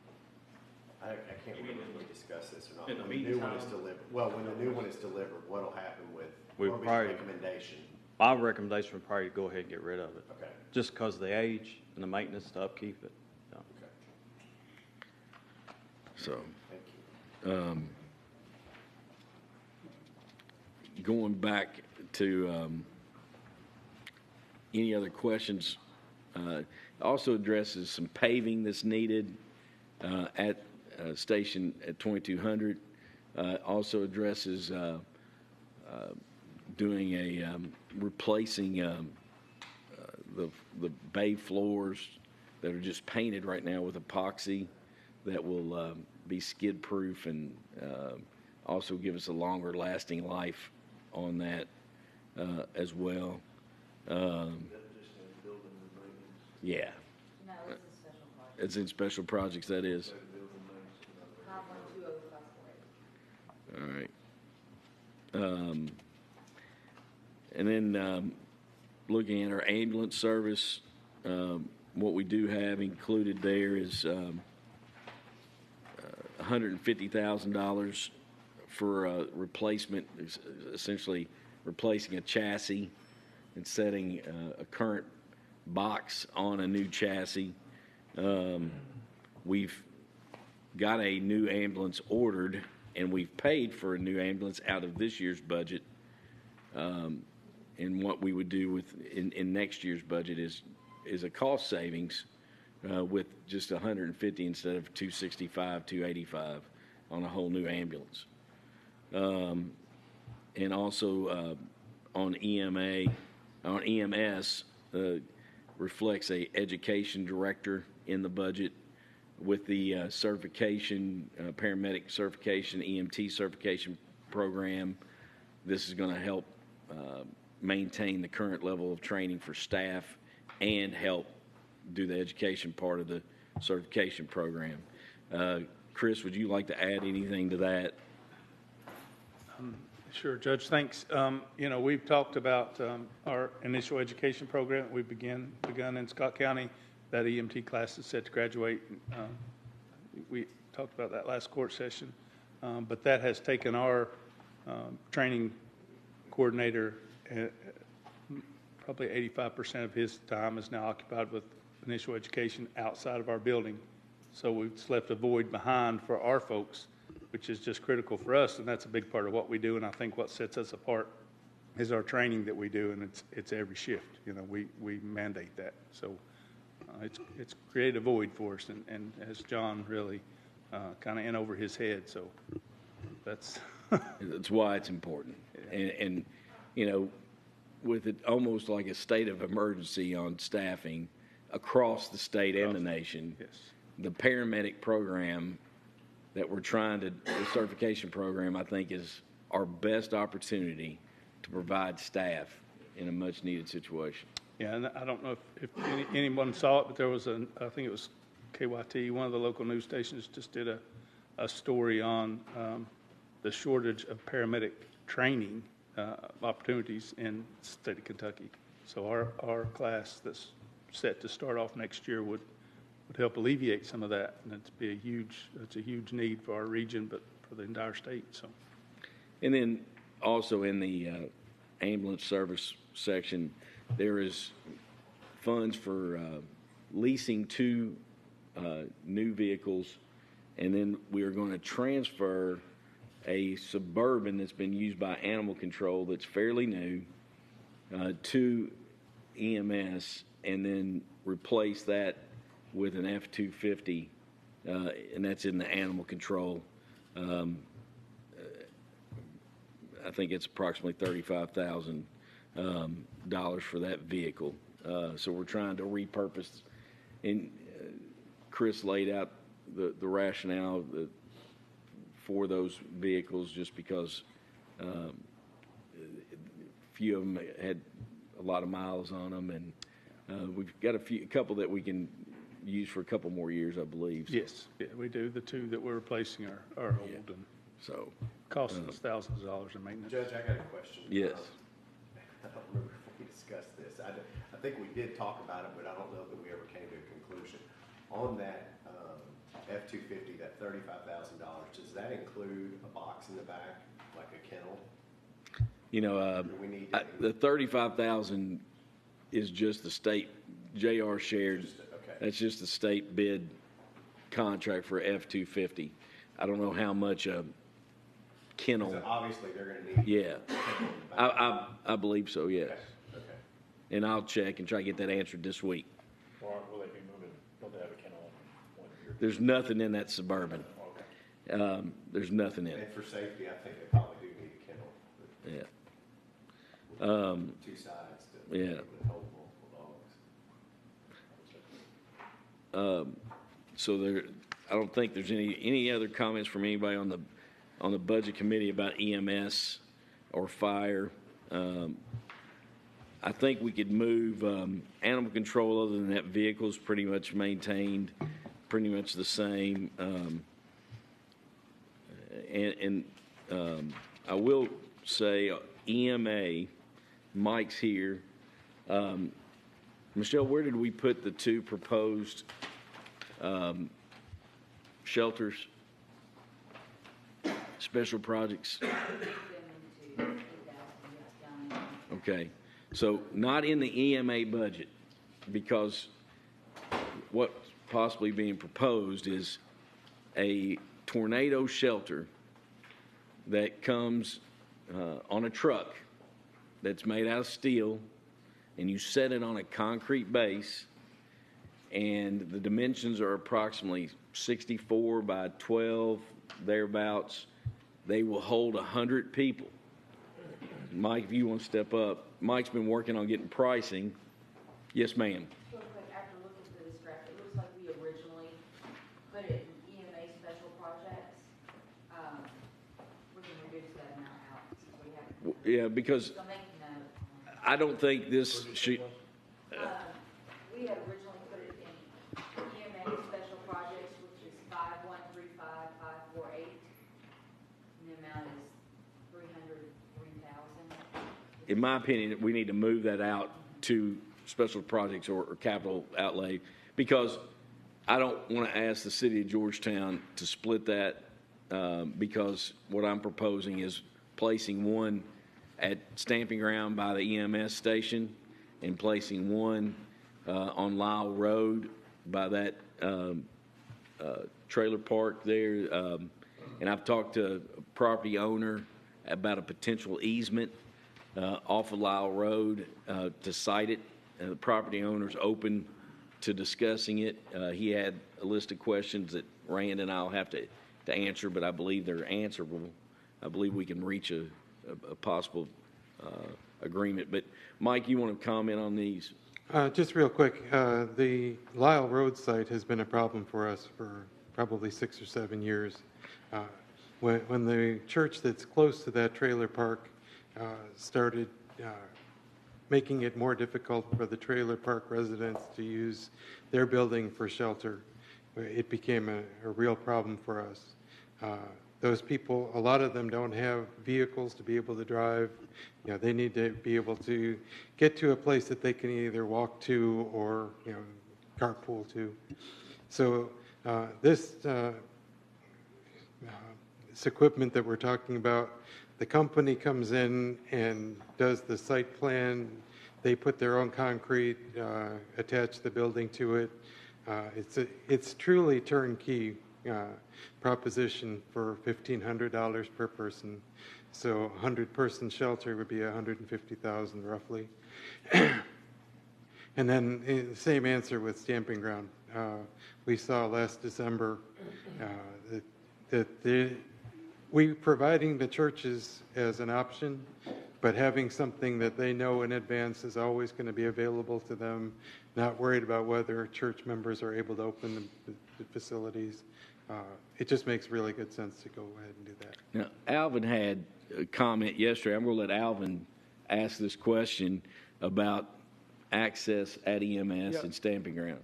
S11: I can't remember if we discussed this or not.
S17: In the
S11: When the new one is
S17: meantime-
S11: delivered, well, when the new one is delivered, what'll happen with,
S19: We
S11: what'll be the
S19: probably-
S11: recommendation?
S19: My recommendation would probably go ahead and get rid of it.
S11: Okay.
S19: Just because of the age and the maintenance to upkeep it. So.
S11: Okay.
S1: So.
S11: Thank you.
S1: Going back to any other questions, also addresses some paving that's needed at station at 2200. Also addresses doing a replacing the bay floors that are just painted right now with epoxy that will be skid proof and also give us a longer lasting life on that as well. Yeah.
S18: No, it's a special project.
S1: It's in special projects, that is.
S18: 5120548.
S1: All right. And then looking at our ambulance service, what we do have included there is $150,000 for replacement, essentially replacing a chassis and setting a current box on a new chassis. We've got a new ambulance ordered, and we've paid for a new ambulance out of this year's budget. And what we would do in next year's budget is a cost savings with just 150 instead of 265, 285 on a whole new ambulance. And also on EMS reflects a education director in the budget with the certification, paramedic certification, EMT certification program. This is going to help maintain the current level of training for staff and help do the education part of the certification program. Chris, would you like to add anything to that?
S12: Sure, Judge, thanks. We've talked about our initial education program that we've begun in Scott County. that EMT class is set to graduate. We talked about that last court session. But that has taken our training coordinator, probably 85% of his time is now occupied with initial education outside of our building. So we've just left a void behind for our folks, which is just critical for us, and that's a big part of what we do. And I think what sets us apart is our training that we do, and it's every shift. You know, we mandate that. So it's created a void for us, and as John really kind of in over his head. So that's
S1: that's why it's important. And you know, with it almost like a state of emergency on staffing across the state and the nation,
S12: yes,
S1: the paramedic program that we're trying to, the certification program, I think is our best opportunity to provide staff in a much needed situation.
S12: Yeah, and I don't know if anyone saw it, but there was I think it was KYT, one of the local news stations just did a story on the shortage of paramedic training opportunities in the state of Kentucky. So our class that's set to start off next year would help alleviate some of that, and it's a huge need for our region, but for the entire state. So,
S1: and then also in the ambulance service section, there is funds for leasing 2 new vehicles, and then we are going to transfer a Suburban that's been used by animal control that's fairly new to EMS, and then replace that with an F-250, and that's in the animal control. I think it's approximately $35,000 for that vehicle. So we're trying to repurpose, and Chris laid out the rationale for those vehicles just because a few of them had a lot of miles on them, and we've got a couple that we can use for a couple more years, I believe. So.
S12: yes, yeah, we do. The 2 that we're replacing are old and
S1: so
S12: costing us thousands of dollars in maintenance.
S11: Judge, I got a question.
S1: Yes.
S11: I don't remember if we discussed this. I think we did talk about it, but I don't know that we ever came to a conclusion. On that F-250, that $35,000, does that include a box in the back, like a kennel?
S1: You know, the $35,000 is just the state, JR shared. That's just the state bid contract for F-250. I don't know how much a kennel.
S11: So obviously, they're going to need.
S1: Yeah, I believe so. Yes.
S11: Okay.
S1: And I'll check and try to get that answered this week.
S17: Or will they be moving? Will they have a kennel on one year?
S1: There's nothing in that Suburban.
S17: Okay.
S1: There's nothing in
S11: And
S1: it.
S11: for safety, I think they probably do need a kennel.
S1: Yeah.
S11: 2 sides to
S1: Yeah.
S11: be able to hold multiple dogs.
S1: So I don't think there's any other comments from anybody on the budget committee about EMS or fire. I think we could move animal control. Other than that, vehicles pretty much maintained, pretty much the same. And I will say EMA, Mike's here. Michelle, where did we put the 2 proposed shelters, special projects? Okay, so not in the EMA budget, because what's possibly being proposed is a tornado shelter that comes on a truck that's made out of steel, and you set it on a concrete base, and the dimensions are approximately 64 by 12, thereabouts. They will hold 100 people. Mike, if you want to step up. Mike's been working on getting pricing. Yes, ma'am.
S18: Real quick, after looking through this graph, it looks like we originally put it in EMA special projects. We can reduce that amount out since we haven't.
S1: Yeah, because
S18: So make note.
S1: I don't think this should.
S18: We had originally put it in EMA special projects, which is 5135548. And the amount is 303,000.
S1: In my opinion, we need to move that out to special projects or capital outlay, because I don't want to ask the city of Georgetown to split that, because what I'm proposing is placing one at Stamping Ground by the EMS station and placing one on Lyle Road by that trailer park there. And I've talked to a property owner about a potential easement off of Lyle Road to site it. The property owner's open to discussing it. He had a list of questions that Rand and I'll have to answer, but I believe they're answerable. I believe we can reach a possible agreement. But Mike, you want to comment on these?
S20: Just real quick, the Lyle Road site has been a problem for us for probably 6 or 7 years. When the church that's close to that trailer park started making it more difficult for the trailer park residents to use their building for shelter, it became a real problem for us. Those people, a lot of them don't have vehicles to be able to drive. You know, they need to be able to get to a place that they can either walk to or, you know, carpool to. So this equipment that we're talking about, the company comes in and does the site plan. They put their own concrete, attach the building to it. It's truly turnkey proposition for $1,500 per person. So 100-person shelter would be $150,000 roughly. And then the same answer with Stamping Ground. We saw last December that we providing the churches as an option, but having something that they know in advance is always going to be available to them, not worried about whether church members are able to open the facilities. It just makes really good sense to go ahead and do that.
S1: Now, Alvin had a comment yesterday. I'm going to let Alvin ask this question about access at EMS and Stamping Ground.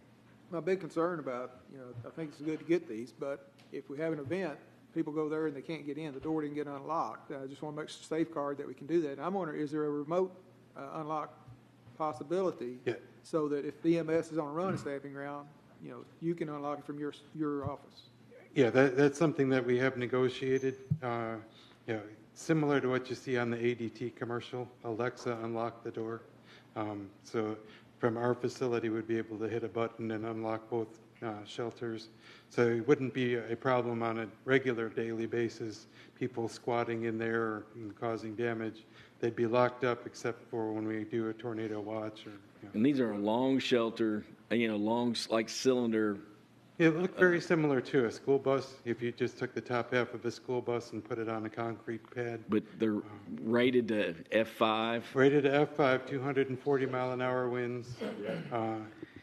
S9: My big concern about, I think it's good to get these, but if we have an event, people go there and they can't get in, the door didn't get unlocked. I just want to make a safeguard that we can do that. And I'm wondering, is there a remote unlock possibility so that if EMS is on a run at Stamping Ground, you can unlock it from your office?
S20: Yeah, that's something that we have negotiated. Similar to what you see on the ADT commercial, Alexa, unlock the door. So from our facility, we'd be able to hit a button and unlock both shelters. So it wouldn't be a problem on a regular daily basis, people squatting in there and causing damage. They'd be locked up except for when we do a tornado watch.
S1: And these are a long shelter, long like cylinder.
S20: It looked very similar to a school bus if you just took the top half of a school bus and put it on a concrete pad.
S1: But they're rated to F5?
S20: Rated to F5, 240 mile an hour winds.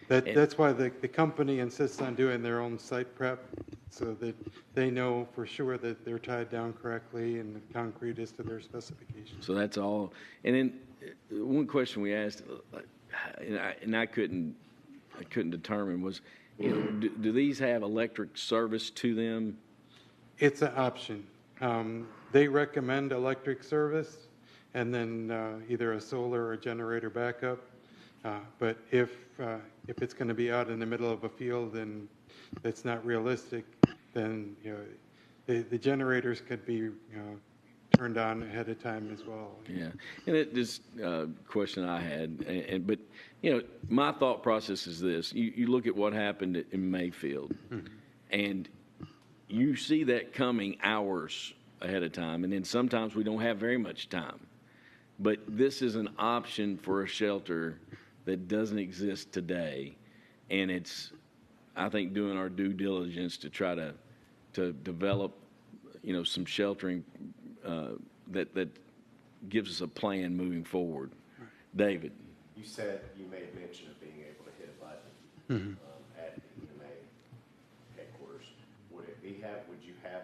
S20: That's why the company insists on doing their own site prep so that they know for sure that they're tied down correctly and the concrete is to their specifications.
S1: So that's all. And then one question we asked, and I couldn't determine was, do these have electric service to them?
S20: It's an option. They recommend electric service and then either a solar or generator backup. But if it's going to be out in the middle of a field and that's not realistic, then the generators could be turned on ahead of time as well.
S1: Yeah, and this question I had, but my thought process is this: you look at what happened in Mayfield, and you see that coming hours ahead of time, and then sometimes we don't have very much time. But this is an option for a shelter that doesn't exist today, and it's, I think, doing our due diligence to try to develop, some sheltering that gives us a plan moving forward. Right. David,
S11: you said you made mention of being able to hit a button at the EMA headquarters. Would you have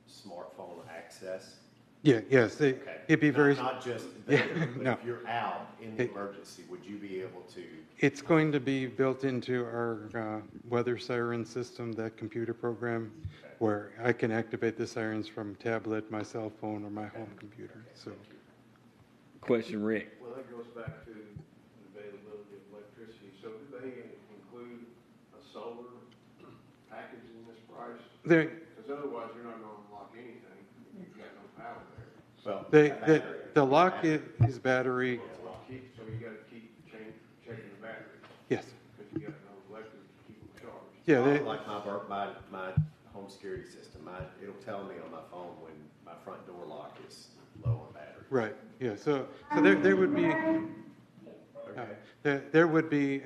S11: smartphone access?
S20: Yeah, yes, it'd be very.
S11: Not just there, but if you're out in the emergency, would you be able to?
S20: It's going to be built into our weather siren system, that computer program, where I can activate the sirens from tablet, my cell phone, or my home computer. So,
S1: question, Rick.
S6: Well, that goes back to the availability of electricity. So do they include a They,
S12: Because otherwise, you're not going to unlock anything. You've got no power there.
S11: Well,
S6: the lock is battery.
S12: So you got to keep checking the battery.
S6: Yes.
S12: Because you got to know electric to keep them charged.
S6: Yeah.
S11: like my home security system, it'll tell me on my phone when my front door lock is low on battery.
S6: Right. Yeah. So there would be there would be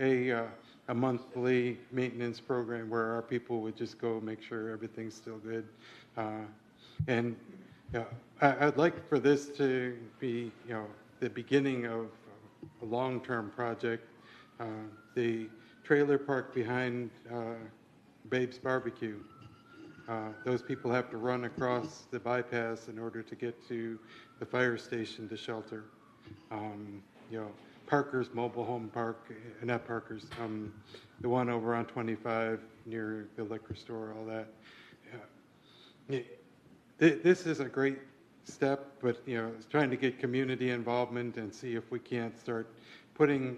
S6: a monthly maintenance program where our people would just go make sure everything's still good, and I'd like for this to be the beginning of a long-term project. The trailer park behind Babe's Barbecue. Those people have to run across the bypass in order to get to the fire station to shelter. Parker's Mobile Home Park, not Parker's, the one over on 25 near the liquor store, all that. This is a great step, but it's trying to get community involvement and see if we can't start putting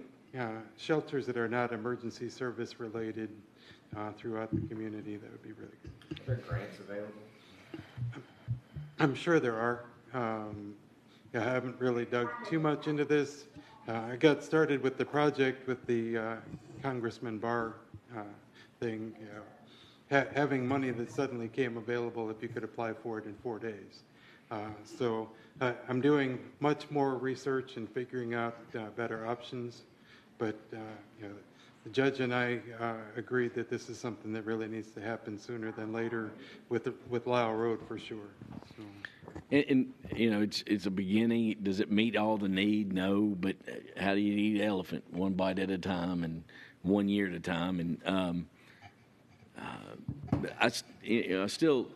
S6: shelters that are not emergency service related throughout the community. That would be really good.
S11: Are there grants available?
S6: I'm sure there are. I haven't really dug too much into this. I got started with the project with the Congressman Barr thing, having money that suddenly came available if you could apply for it in 4 days. So I'm doing much more research and figuring out better options, but the judge and I agreed that this is something that really needs to happen sooner than later with Lyle Road for sure. So.
S1: And it's a beginning. Does it meet all the need? No, but how do you eat elephant? One bite at a time and 1 year at a time. And I still,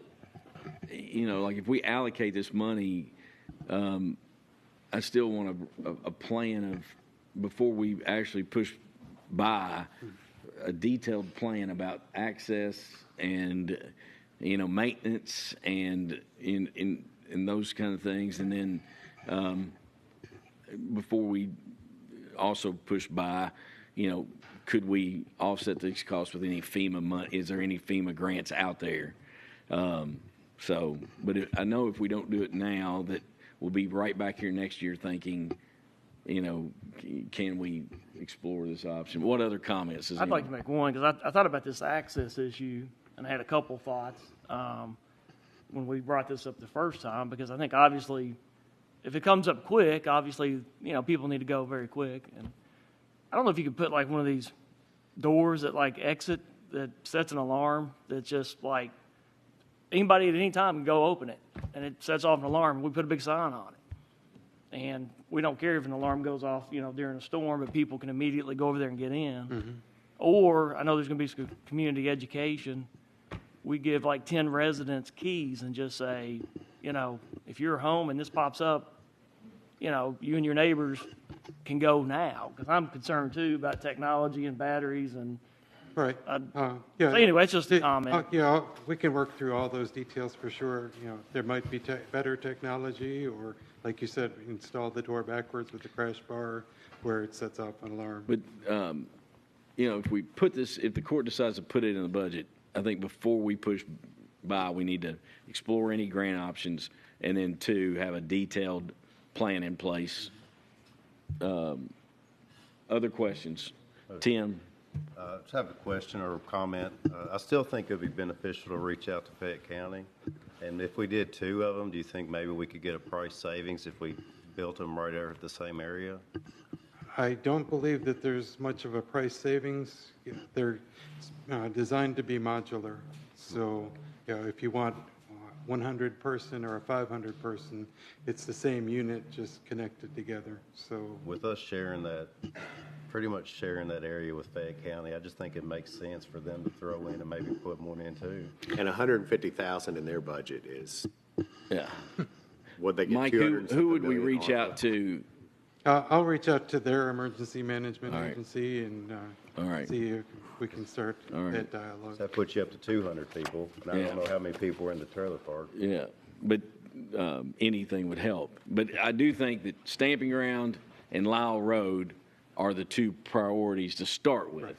S1: like if we allocate this money, I still want a plan of before we actually push by a detailed plan about access and maintenance and in those kind of things, and then before we also push by, could we offset these costs with any FEMA money? Is there any FEMA grants out there? But I know if we don't do it now, that we'll be right back here next year thinking, can we explore this option? What other comments?
S8: I'd like to make one, because I thought about this access issue, and I had a couple thoughts when we brought this up the first time, because I think obviously if it comes up quick, obviously, people need to go very quick. And I don't know if you could put like one of these doors that like exit that sets an alarm that's just like anybody at any time can go open it, and it sets off an alarm. We put a big sign on it. And we don't care if an alarm goes off, during a storm, but people can immediately go over there and get in. Mm-hmm. Or I know there's going to be some community education. We give like 10 residents keys and just say, if you're home and this pops up, you and your neighbors can go now. Because I'm concerned too about technology and batteries and.
S6: Right.
S8: So anyway, it's just a comment.
S6: We can work through all those details for sure. There might be better technology, or like you said, install the door backwards with the crash bar where it sets off an alarm.
S1: But if we put this, if the court decides to put it in the budget, I think before we push by, we need to explore any grant options, and then two, have a detailed plan in place. Other questions, Tim?
S10: Just have a question or a comment. I still think it would be beneficial to reach out to Fayette County. And if we did 2 of them, do you think maybe we could get a price savings if we built them right there at the same area?
S20: I don't believe that there's much of a price savings. They're designed to be modular. So, if you want 100 person or a 500 person, it's the same unit just connected together. So
S10: with us sharing that, pretty much sharing that area with Fayette County, I just think it makes sense for them to throw in and maybe put one in too.
S11: And $150,000 in their budget is.
S1: Yeah.
S11: What they get.
S1: Mike, who would we reach out to?
S20: I'll reach out to their emergency management agency and see if we can start that dialogue.
S10: So that puts you up to 200 people. And I don't know how many people are in the trailer park.
S1: Yeah, but anything would help. But I do think that Stamping Ground and Lyle Road are the 2 priorities to start with.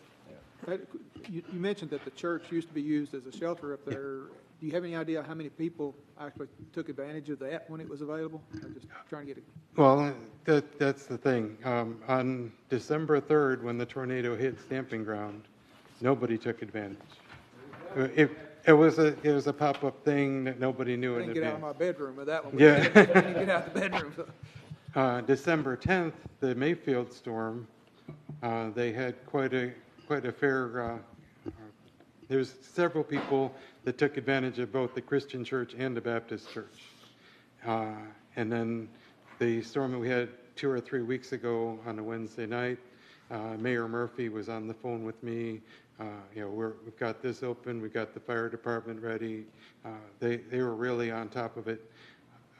S9: Right. You mentioned that the church used to be used as a shelter up there. Do you have any idea how many people actually took advantage of that when it was available? I'm just trying to get it.
S20: Well, that's the thing. On December 3rd, when the tornado hit Stamping Ground, nobody took advantage. It was a pop-up thing that nobody knew
S9: I
S20: in
S9: didn't get out of
S20: advance.
S9: my bedroom with that one.
S20: Yeah.
S9: I didn't get out of the bedroom.
S20: December 10th, the Mayfield storm, they had quite a fair. There's several people that took advantage of both the Christian church and the Baptist church. And then the storm that we had 2 or 3 weeks ago on a Wednesday night, Mayor Murphy was on the phone with me. We've got this open. We've got the fire department ready. They were really on top of it.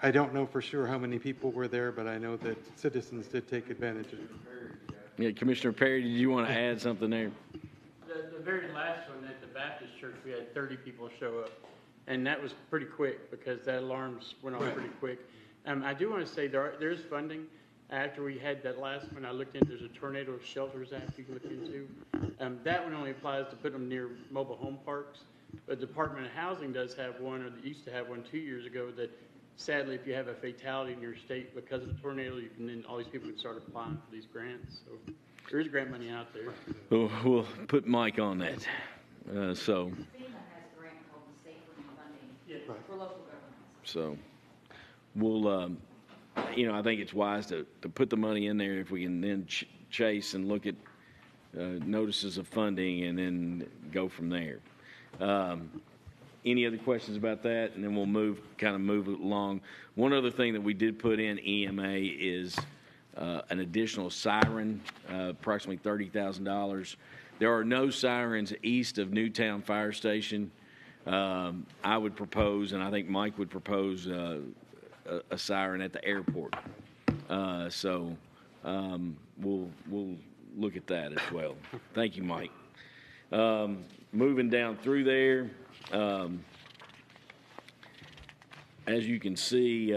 S20: I don't know for sure how many people were there, but I know that citizens did take advantage of it.
S1: Yeah, Commissioner Perry, did you want to add something there?
S21: The very last one at the Baptist church, we had 30 people show up, and that was pretty quick because that alarms went off pretty quick. I do want to say there's funding. After we had that last one, I looked into, there's a tornado shelters act you can look into. That one only applies to put them near mobile home parks, but the Department of Housing does have one, or they used to have one 2 years ago, that sadly, if you have a fatality in your state because of a tornado, then all these people can start applying for these grants. So there is grant money out there.
S1: We'll put Mike on that. So.
S18: FEMA has a grant called the State Funding for local governments.
S1: So we'll, I think it's wise to put the money in there if we can then chase and look at notices of funding and then go from there. Any other questions about that? And then we'll move it along. One other thing that we did put in EMA is an additional siren, approximately $30,000. There are no sirens east of Newtown Fire Station. I would propose, and I think Mike would propose, a siren at the airport. So we'll look at that as well. Thank you, Mike. Moving down through there, as you can see,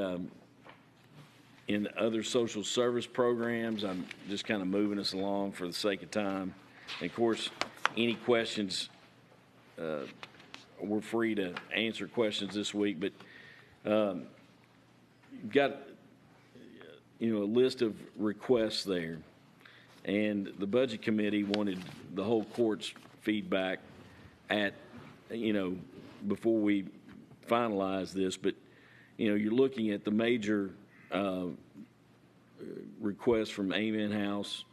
S1: in other social service programs, I'm just kind of moving us along for the sake of time. And of course, any questions, we're free to answer questions this week, but you've got a list of requests there, and the budget committee wanted the whole court's feedback before we finalize this. But you're looking at the major request from Amen House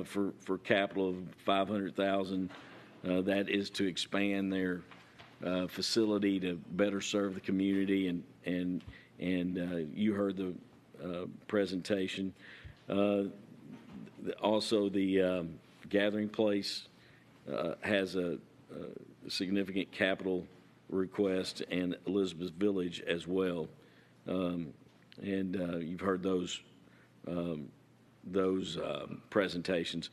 S1: for capital of $500,000. That is to expand their facility to better serve the community, and you heard the presentation. Also, the Gathering Place has a significant capital request, and Elizabeth Village as well. You've heard those presentations.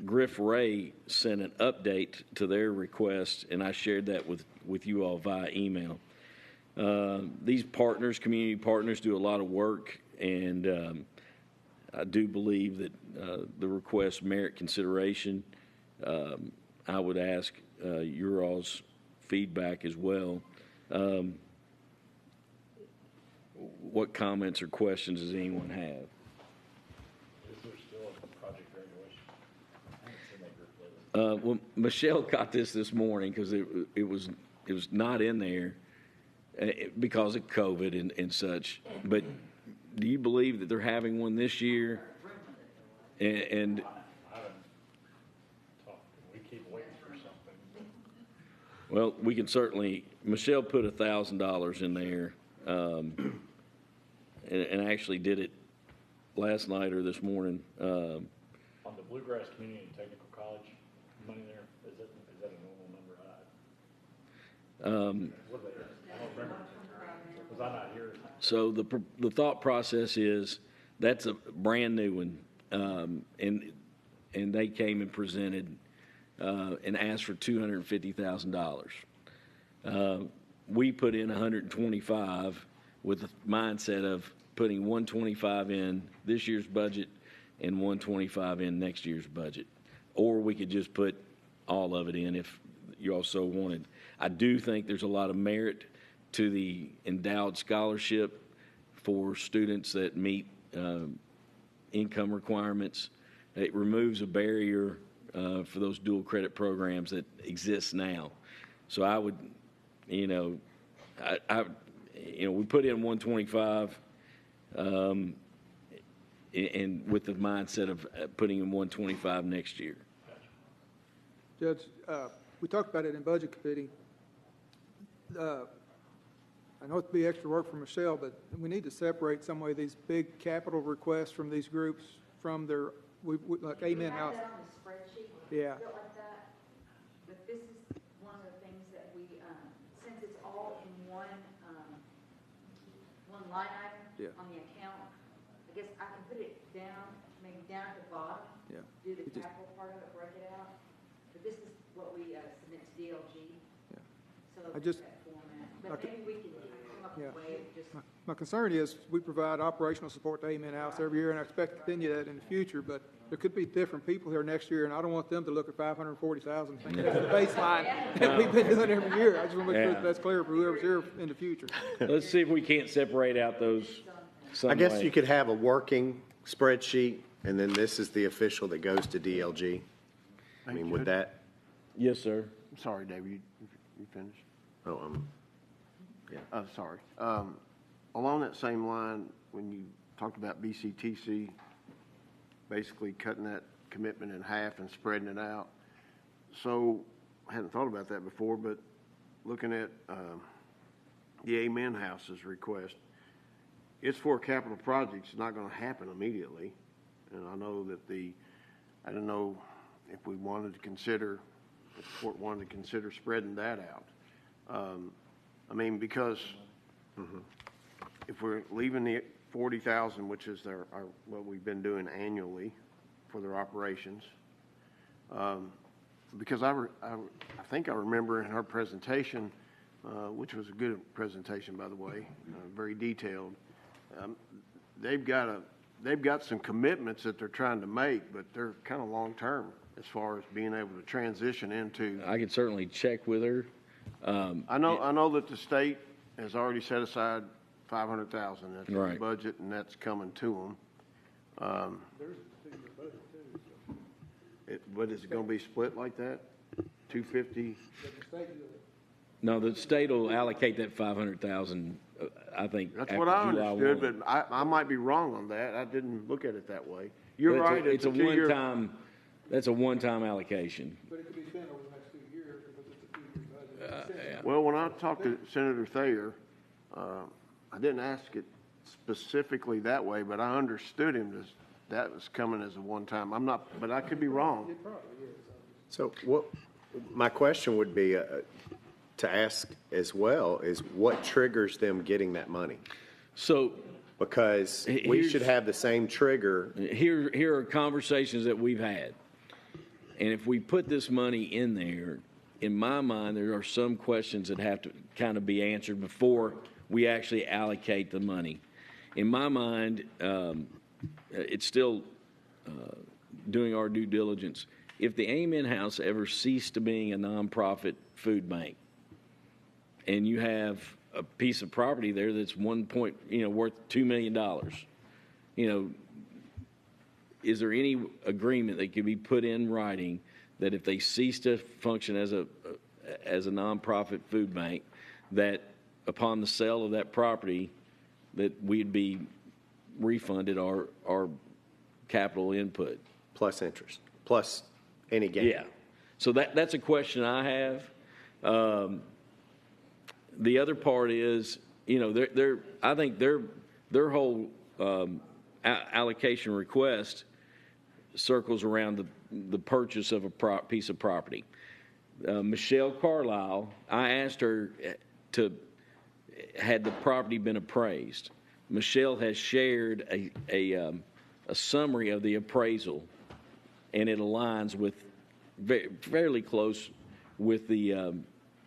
S1: Griff Ray sent an update to their request, and I shared that with you all via email. These partners, community partners, do a lot of work, and I do believe that the requests merit consideration. I would ask your all's feedback as well. What comments or questions does anyone have?
S17: Is there still a project graduation? I haven't seen that group lately.
S1: Well, Michelle got this morning because it was not in there because of COVID and such. But do you believe that they're having one this year? And
S17: I haven't talked. We keep waiting for something.
S1: well, we can certainly. Michelle put $1,000 in there, and actually did it last night or this morning.
S17: On the Bluegrass Community and Technical College money there, is that a normal number? What are they? I don't remember. Was I not here?
S1: So the thought process is that's a brand new one, and they came and presented and asked for $250,000. We put in 125 with the mindset of putting 125 in this year's budget and 125 in next year's budget, or we could just put all of it in if you also wanted. I do think there's a lot of merit to the endowed scholarship for students that meet income requirements. It removes a barrier for those dual credit programs that exist now. So I would, we put in 125, and with the mindset of putting in 125 next year.
S9: Judge, we talked about it in Budget Committee. I know it'd be extra work for Michelle, but we need to separate some way these big capital requests from these groups from their, like Amen House.
S18: That on the spreadsheet.
S9: Yeah.
S18: Built like that. But this is one of the things that we, since it's all in one line item on the account, I guess I can put it down, maybe down at the bottom.
S9: Yeah.
S18: Do the capital part of it, break it out. But this is what we submit to DLG.
S9: Yeah.
S18: So
S9: I just-
S18: that format. But maybe we can come up with
S9: Yeah.
S18: a way of just.
S9: My concern is we provide operational support to Amen House every year, and I expect to continue that in the future, but there could be different people here next year, and I don't want them to look at 540,000 and think that's the baseline that we've been doing every year. I just want to make sure that that's clear for whoever's here in the future.
S1: Let's see if we can't separate out those some
S11: I guess
S1: way.
S11: you could have a working spreadsheet, and then this is the official that goes to DLG. I mean, would that?
S1: Yes, sir.
S6: I'm sorry, David, you finished?
S11: Oh,
S6: Yeah. Sorry. Along that same line, when you talked about BCTC, basically cutting that commitment in half and spreading it out. So I hadn't thought about that before, but looking at the Amen House's request, it's for capital projects. It's not going to happen immediately. And I know that I don't know if we wanted to consider, if the court wanted to consider spreading that out. I mean, because if we're leaving the 40,000, which is what we've been doing annually for their operations, because I think I remember in her presentation, which was a good presentation, by the way, very detailed. They've got some commitments that they're trying to make, but they're kind of long term as far as being able to transition into.
S1: I could certainly check with her.
S6: I know that the state has already set aside 500,000. That's in the
S1: Right.
S6: budget, and that's coming to them. But is it going to be split like that? 250?
S1: No, the state will allocate that 500,000. I think
S6: That's
S1: after
S6: what I
S1: July
S6: understood,
S1: 1.
S6: but I might be wrong on that. I didn't look at it that way. You're
S1: But
S6: right.
S1: It's a
S6: 2-year
S1: one-time. That's a one-time allocation.
S9: But it could be spent over the next 2 years because it's a 2-year budget.
S1: Yeah.
S6: Well, when I talked to Senator Thayer, I didn't ask it specifically that way, but I understood him as that was coming as a one-time. I'm not, but I could be wrong.
S11: So my question would be to ask as well is what triggers them getting that money?
S1: So,
S11: because we should have the same trigger.
S1: Here are conversations that we've had. And if we put this money in there, in my mind, there are some questions that have to kind of be answered before we actually allocate the money. In my mind, it's still doing our due diligence. If the Amen House ever ceased to being a nonprofit food bank, and you have a piece of property there that's worth $2 million, is there any agreement that could be put in writing that if they cease to function as a nonprofit food bank, that upon the sale of that property, that we'd be refunded our capital input
S11: plus interest plus any gain?
S1: Yeah. So that's a question I have. The other part is, I think their whole allocation request circles around the purchase of a piece of property. Michelle Carlisle, I asked her had the property been appraised. Michelle has shared a summary of the appraisal, and it aligns with fairly close with the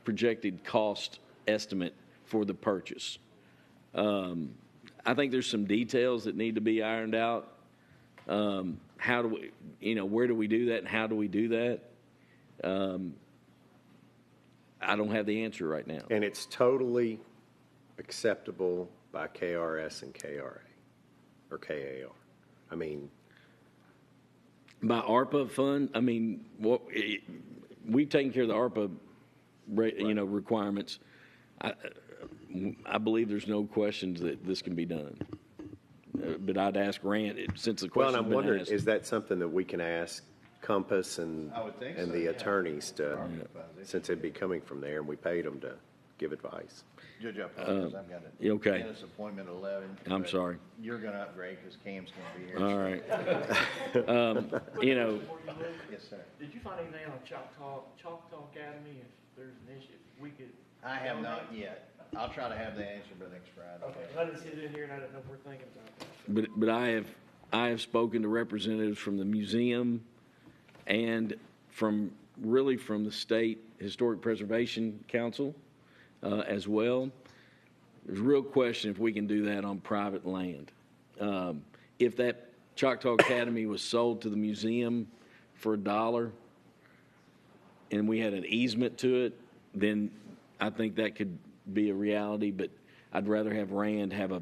S1: projected cost estimate for the purchase. I think there's some details that need to be ironed out. How do we, where do we do that, and how do we do that? I don't have the answer right now.
S11: And it's totally acceptable by KRS and KRA, or KAR. I mean,
S1: by ARPA fund, I mean, we've taken care of the ARPA, requirements. I believe there's no questions that this can be done. But I'd ask Rand, since the
S11: well,
S1: question's
S11: and I'm
S1: been
S11: wondering,
S1: asked.
S11: is that something that we can ask Compass and
S7: I would think
S11: and
S7: so,
S11: the
S7: yeah.
S11: attorneys to, since it'd be coming from there, and we paid them to give advice?
S7: Judge, I apologize, I've got a
S1: okay.
S7: dentist appointment at 11.
S1: I'm
S7: but
S1: sorry.
S7: You're gonna upgrade because Cam's gonna be here.
S1: All right.
S7: Yes, sir.
S8: Did you find anything on Choctaw Academy, if there's an issue, if we could?
S7: I have not yet. I'll try to have the answer by next Friday.
S8: Okay, I didn't see it in here, and I didn't know if we're thinking about that.
S1: But I have spoken to representatives from the museum and from the State Historic Preservation Council as well. There's a real question if we can do that on private land. If that Choctaw Academy was sold to the museum for $1 and we had an easement to it, then I think that could be a reality, but I'd rather have Rand have a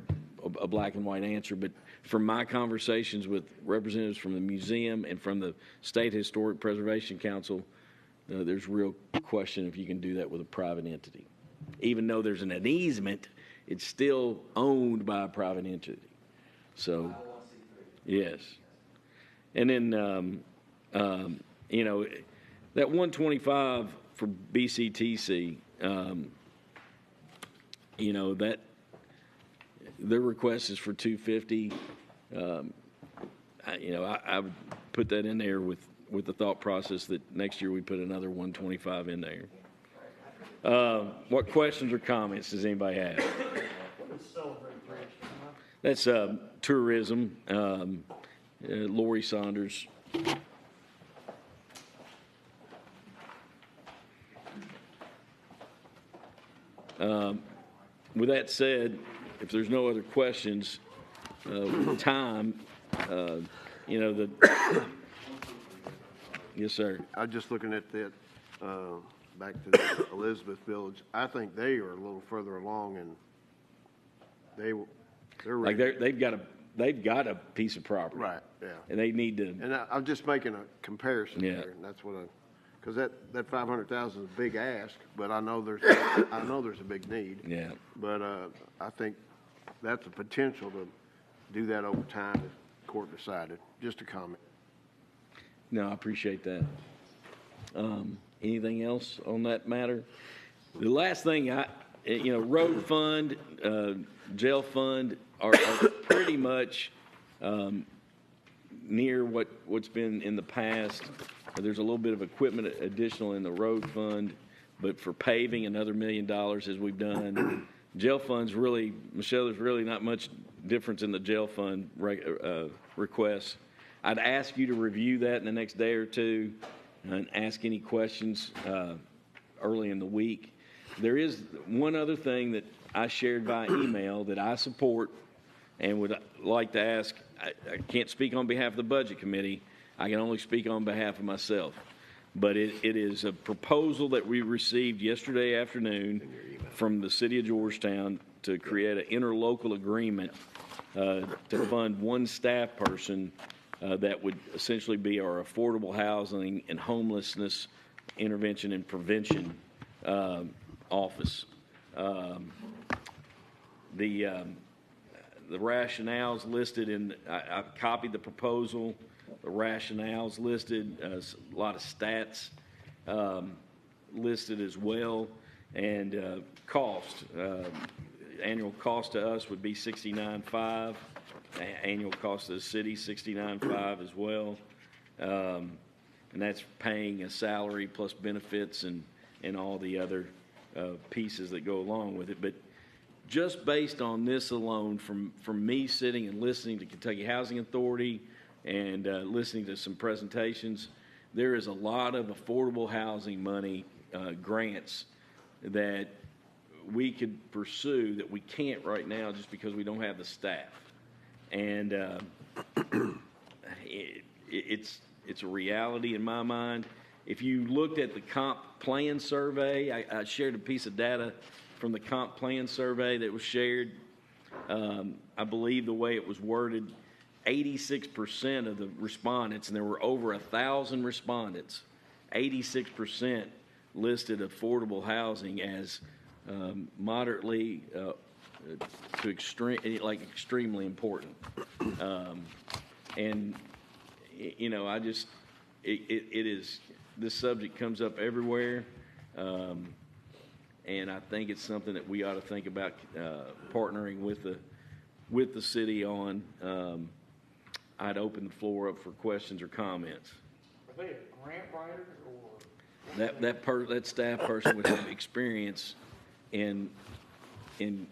S1: black and white answer. But from my conversations with representatives from the museum and from the State Historic Preservation Council, there's real question if you can do that with a private entity. Even though there's an easement, it's still owned by a private entity. So, yes. And then, that 125 for BCTC, that their request is for 250. I would put that in there with the thought process that next year we put another 125 in there. What questions or comments does anybody have?
S8: What is Celebrate Bridge?
S1: That's tourism. Lori Saunders. With that said, if there's no other questions, time, yes, sir.
S6: I'm just looking at that, back to the Elizabeth Village. I think they are a little further along, and they're
S1: Like
S6: ready.
S1: they've got a piece of property.
S6: Right, yeah.
S1: And they need to.
S6: And I'm just making a comparison
S1: Yeah.
S6: there, and that's what because that 500,000 is a big ask, but I know there's a big need.
S1: Yeah.
S6: But I think that's a potential to do that over time if court decided. Just a comment.
S1: No, I appreciate that. Anything else on that matter? The last thing road fund, jail fund are pretty much near what's been in the past. There's a little bit of equipment additional in the road fund, but for paving, another $1 million as we've done. Jail funds really, Michelle, there's really not much difference in the jail fund requests. I'd ask you to review that in the next day or two and ask any questions early in the week. There is one other thing that I shared by email that I support and would like to ask. I can't speak on behalf of the Budget Committee. I can only speak on behalf of myself. But it is a proposal that we received yesterday afternoon from the City of Georgetown to create an interlocal agreement to fund one staff person that would essentially be our affordable housing and homelessness intervention and prevention office. The rationales listed I copied the proposal. The rationales listed, a lot of stats listed as well, and cost. Annual cost to us would be $69.5. Annual cost to the city $69.5 as well, and that's paying a salary plus benefits and all the other pieces that go along with it. But just based on this alone, from me sitting and listening to Kentucky Housing Authority and listening to some presentations, there is a lot of affordable housing money grants that we could pursue that we can't right now just because we don't have the staff. And it's a reality in my mind. if you looked at the comp plan survey, I shared a piece of data from the comp plan survey that was shared. I believe the way it was worded, 86% of the respondents, and there were over 1,000 respondents, 86% listed affordable housing as moderately to extremely important. And you know, it is, this subject comes up everywhere, and I think it's something that we ought to think about partnering with the city on. I'd open the floor up for questions or comments.
S8: Are they a grant writer or?
S1: That staff person would have experience in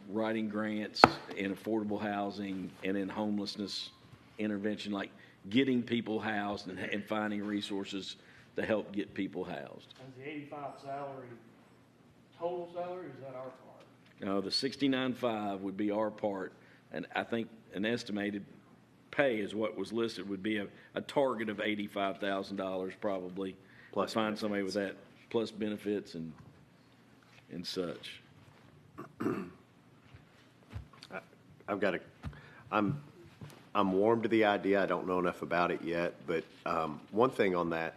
S1: writing grants in affordable housing and in homelessness intervention, like getting people housed and finding resources to help get people housed.
S8: Is the 85 salary total salary, or is that our part?
S1: No, the 69.5 would be our part, and I think an estimated pay is what was listed would be a target of $85,000 probably.
S11: Plus
S1: find somebody with that, plus benefits and such.
S11: I'm warm to the idea. I don't know enough about it yet, but one thing on that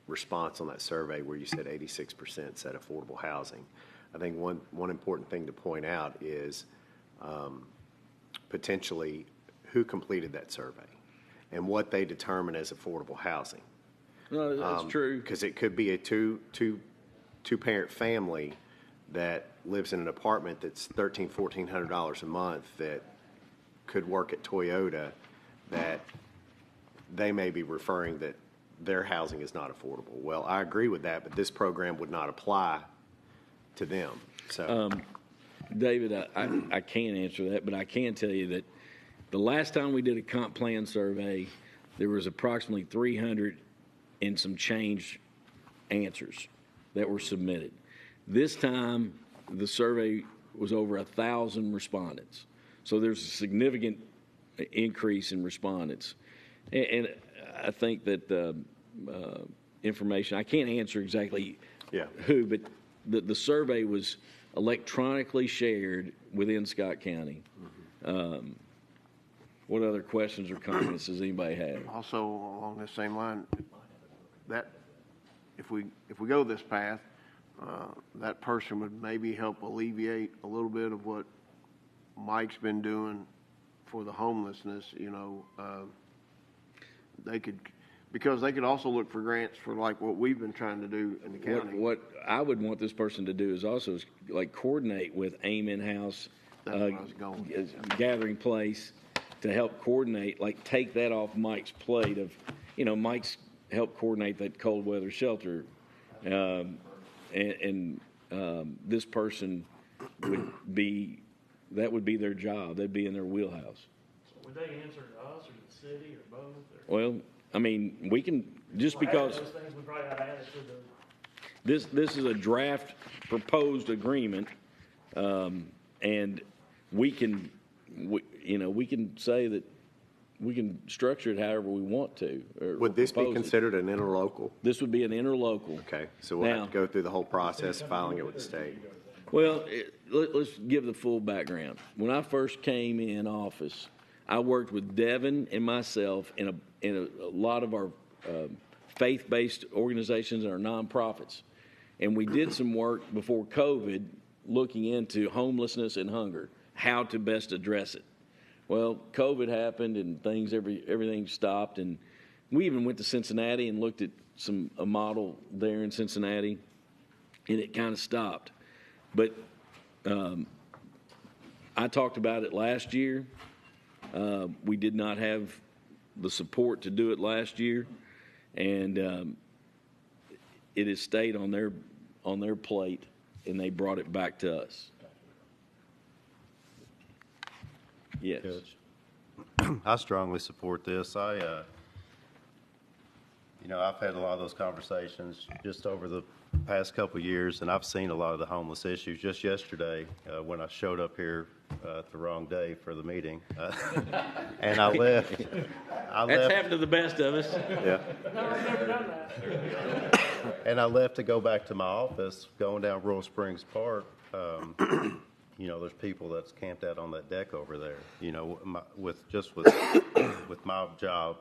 S11: response on that survey where you said 86% said affordable housing, I think one important thing to point out is potentially who completed that survey and what they determine as affordable housing.
S1: No, that's true.
S11: Because it could be a two-parent family that lives in an apartment that's $1,400 a month that could work at Toyota, that they may be referring that their housing is not affordable. Well, I agree with that, but this program would not apply to them. So,
S1: David, I can't answer that, but I can tell you that the last time we did a comp plan survey, there was approximately 300 and some change answers that were submitted. This time, the survey was over 1,000 respondents. So there's a significant increase in respondents. And I think that information, I can't answer exactly who, but the survey was electronically shared within Scott County. What other questions or comments does anybody have?
S6: Also, along the same line, that if we go this path, that person would maybe help alleviate a little bit of what Mike's been doing for the homelessness. You know, they could, because they could also look for grants for like what we've been trying to do in the county.
S1: What I would want this person to do is also like coordinate with AIM in-house gathering place to help coordinate, like take that off Mike's plate of, you know, Mike's helped coordinate that cold weather shelter. This person that would be their job. They'd be in their wheelhouse.
S8: So would they answer to us or to the city or both?
S1: Well, I mean, we can, just because
S8: Those things we probably have added to the.
S1: this is a draft proposed agreement, and we can say that we can structure it however we want to.
S11: Would this be considered an interlocal?
S1: This would be an interlocal.
S11: Okay, so we'll have to go through the whole process of filing it with the state.
S1: Well, let's give the full background. When I first came in office, I worked with Devin and myself in a lot of our faith-based organizations and our nonprofits. And we did some work before COVID looking into homelessness and hunger, how to best address it. Well, COVID happened and everything stopped, and we even went to Cincinnati and looked at a model there in Cincinnati, and it kind of stopped. But I talked about it last year. We did not have the support to do it last year, and it has stayed on their plate, and they brought it back to us. Yes.
S10: I strongly support this. I've had a lot of those conversations just over the past couple of years, and I've seen a lot of the homeless issues. Just yesterday, when I showed up here the wrong day for the meeting, and I left.
S1: That's happened to the best of us.
S10: Yeah.
S8: No, I've never done that.
S10: And I left to go back to my office, going down Royal Springs Park. You know, there's people that's camped out on that deck over there. You know, with my job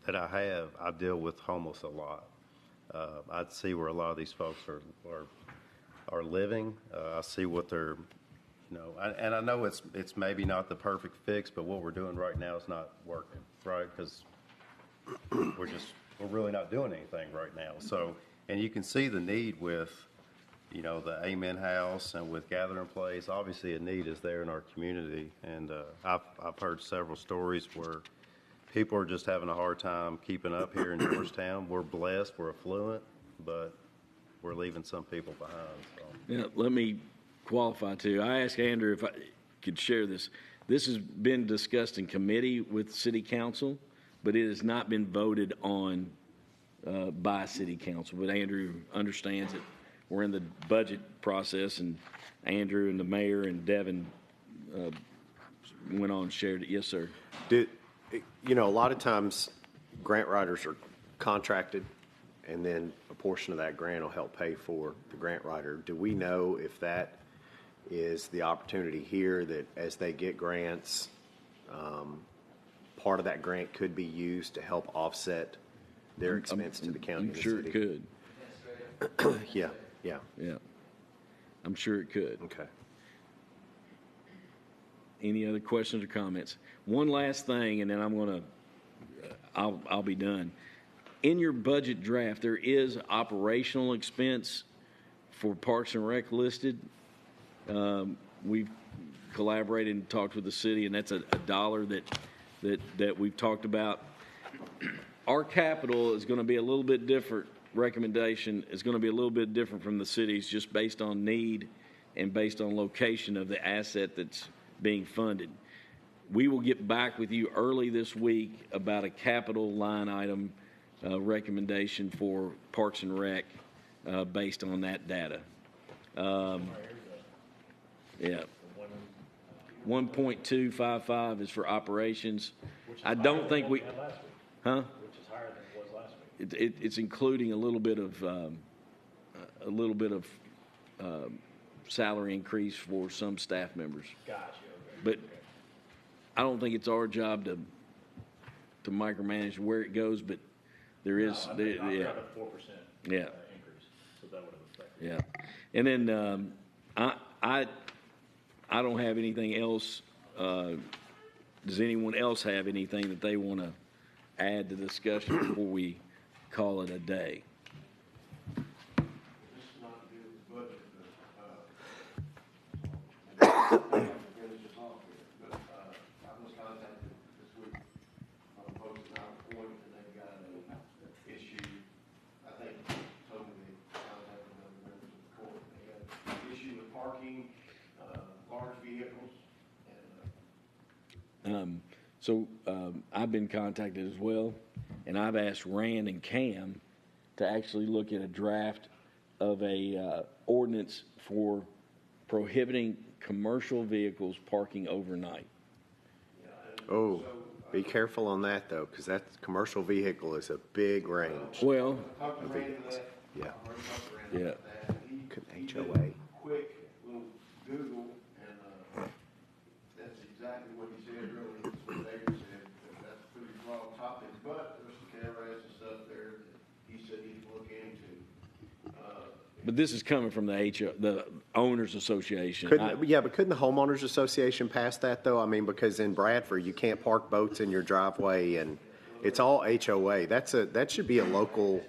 S10: that I have, I deal with homeless a lot. I see where a lot of these folks are living. I see what they're, you know, and I know it's maybe not the perfect fix, but what we're doing right now is not working, right? Because we're really not doing anything right now. So, and you can see the need with, you know, the Amen House and with Gathering Place. Obviously, a need is there in our community, and I've heard several stories where people are just having a hard time keeping up here in Georgetown. We're blessed, we're affluent, but we're leaving some people behind. So.
S1: Yeah, let me qualify too. I asked Andrew if I could share this. This has been discussed in committee with City Council, but it has not been voted on by City Council. But Andrew understands it. We're in the budget process, and Andrew and the mayor and Devin went on and shared it. Yes, sir.
S11: You know, a lot of times grant writers are contracted, and then a portion of that grant will help pay for the grant writer. Do we know if that is the opportunity here, that as they get grants, part of that grant could be used to help offset their expense to the county and the
S1: sure
S11: city?
S1: It could.
S11: Yeah.
S1: I'm sure it could.
S11: Okay.
S1: Any other questions or comments? One last thing, and then I'll be done. In your budget draft, there is operational expense for Parks and Rec listed. We've collaborated and talked with the city, and that's a dollar that we've talked about. Our capital is going to be a little bit different. Recommendation is going to be a little bit different from the city's, just based on need and based on location of the asset that's being funded. We will get back with you early this week about a capital line item recommendation for Parks and Rec based on that data. 1.255 is for operations. I don't think we, huh?
S17: Which is higher than it was last week.
S1: It's including a little bit of salary increase for some staff members.
S17: Gotcha.
S1: But I don't think it's our job to micromanage where it goes. But there is,
S17: No, I mean,
S1: yeah,
S17: I've got a 4% increase, so that would have affected.
S1: yeah. And then I don't have anything else. Does anyone else have anything that they want to add to the discussion before we call it a day? I've been contacted as well, and I've asked Rand and Cam to actually look at a draft of a ordinance for prohibiting commercial vehicles parking overnight.
S11: Oh, be careful on that, though, because that commercial vehicle is a big range.
S1: Well,
S11: of vehicles. Yeah.
S1: Yeah.
S11: HOA.
S6: Quick little Google, and that's exactly what he said, really. That's what David said. That's a pretty broad topic, but there's some cameras and stuff there that he said he'd look into.
S1: But this is coming from the Owners Association.
S11: But couldn't the homeowners association pass that, though? I mean, because in Bradford, you can't park boats in your driveway, and it's all HOA. That should be a local.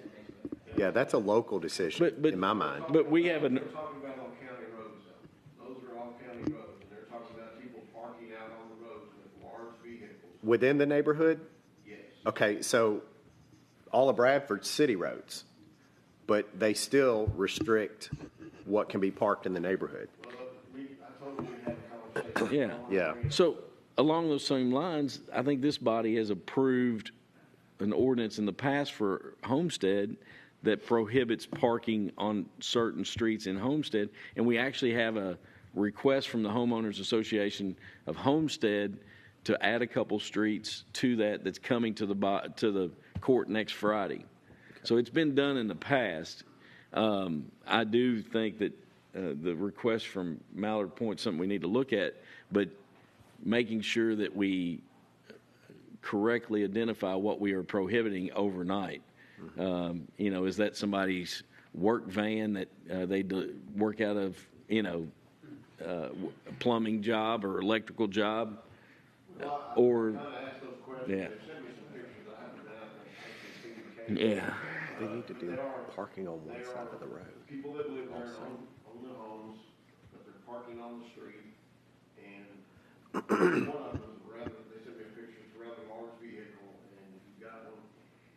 S11: Yeah, that's a local decision in my mind.
S1: But we have
S6: They're talking about on county roads, though. Those are all county roads, and they're talking about people parking out on the roads with large vehicles.
S11: Within the neighborhood?
S6: Yes.
S11: Okay, so all of Bradford's city roads, but they still restrict what can be parked in the neighborhood.
S6: Well, I told them we had a conversation.
S1: Yeah. So along those same lines, I think this body has approved an ordinance in the past for Homestead that prohibits parking on certain streets in Homestead, and we actually have a request from the Homeowners Association of Homestead to add a couple streets to that's coming to the court next Friday. So it's been done in the past. I do think that the request from Mallard Point is something we need to look at, but making sure that we correctly identify what we are prohibiting overnight. Is that somebody's work van that they work out of, a plumbing job or electrical job? Yeah. Yeah.
S11: They need to do parking on one side of the road.
S6: People that live there own the homes, but they're parking on the street, and one of them is they sent me a picture, it's a rather large vehicle, and you've got one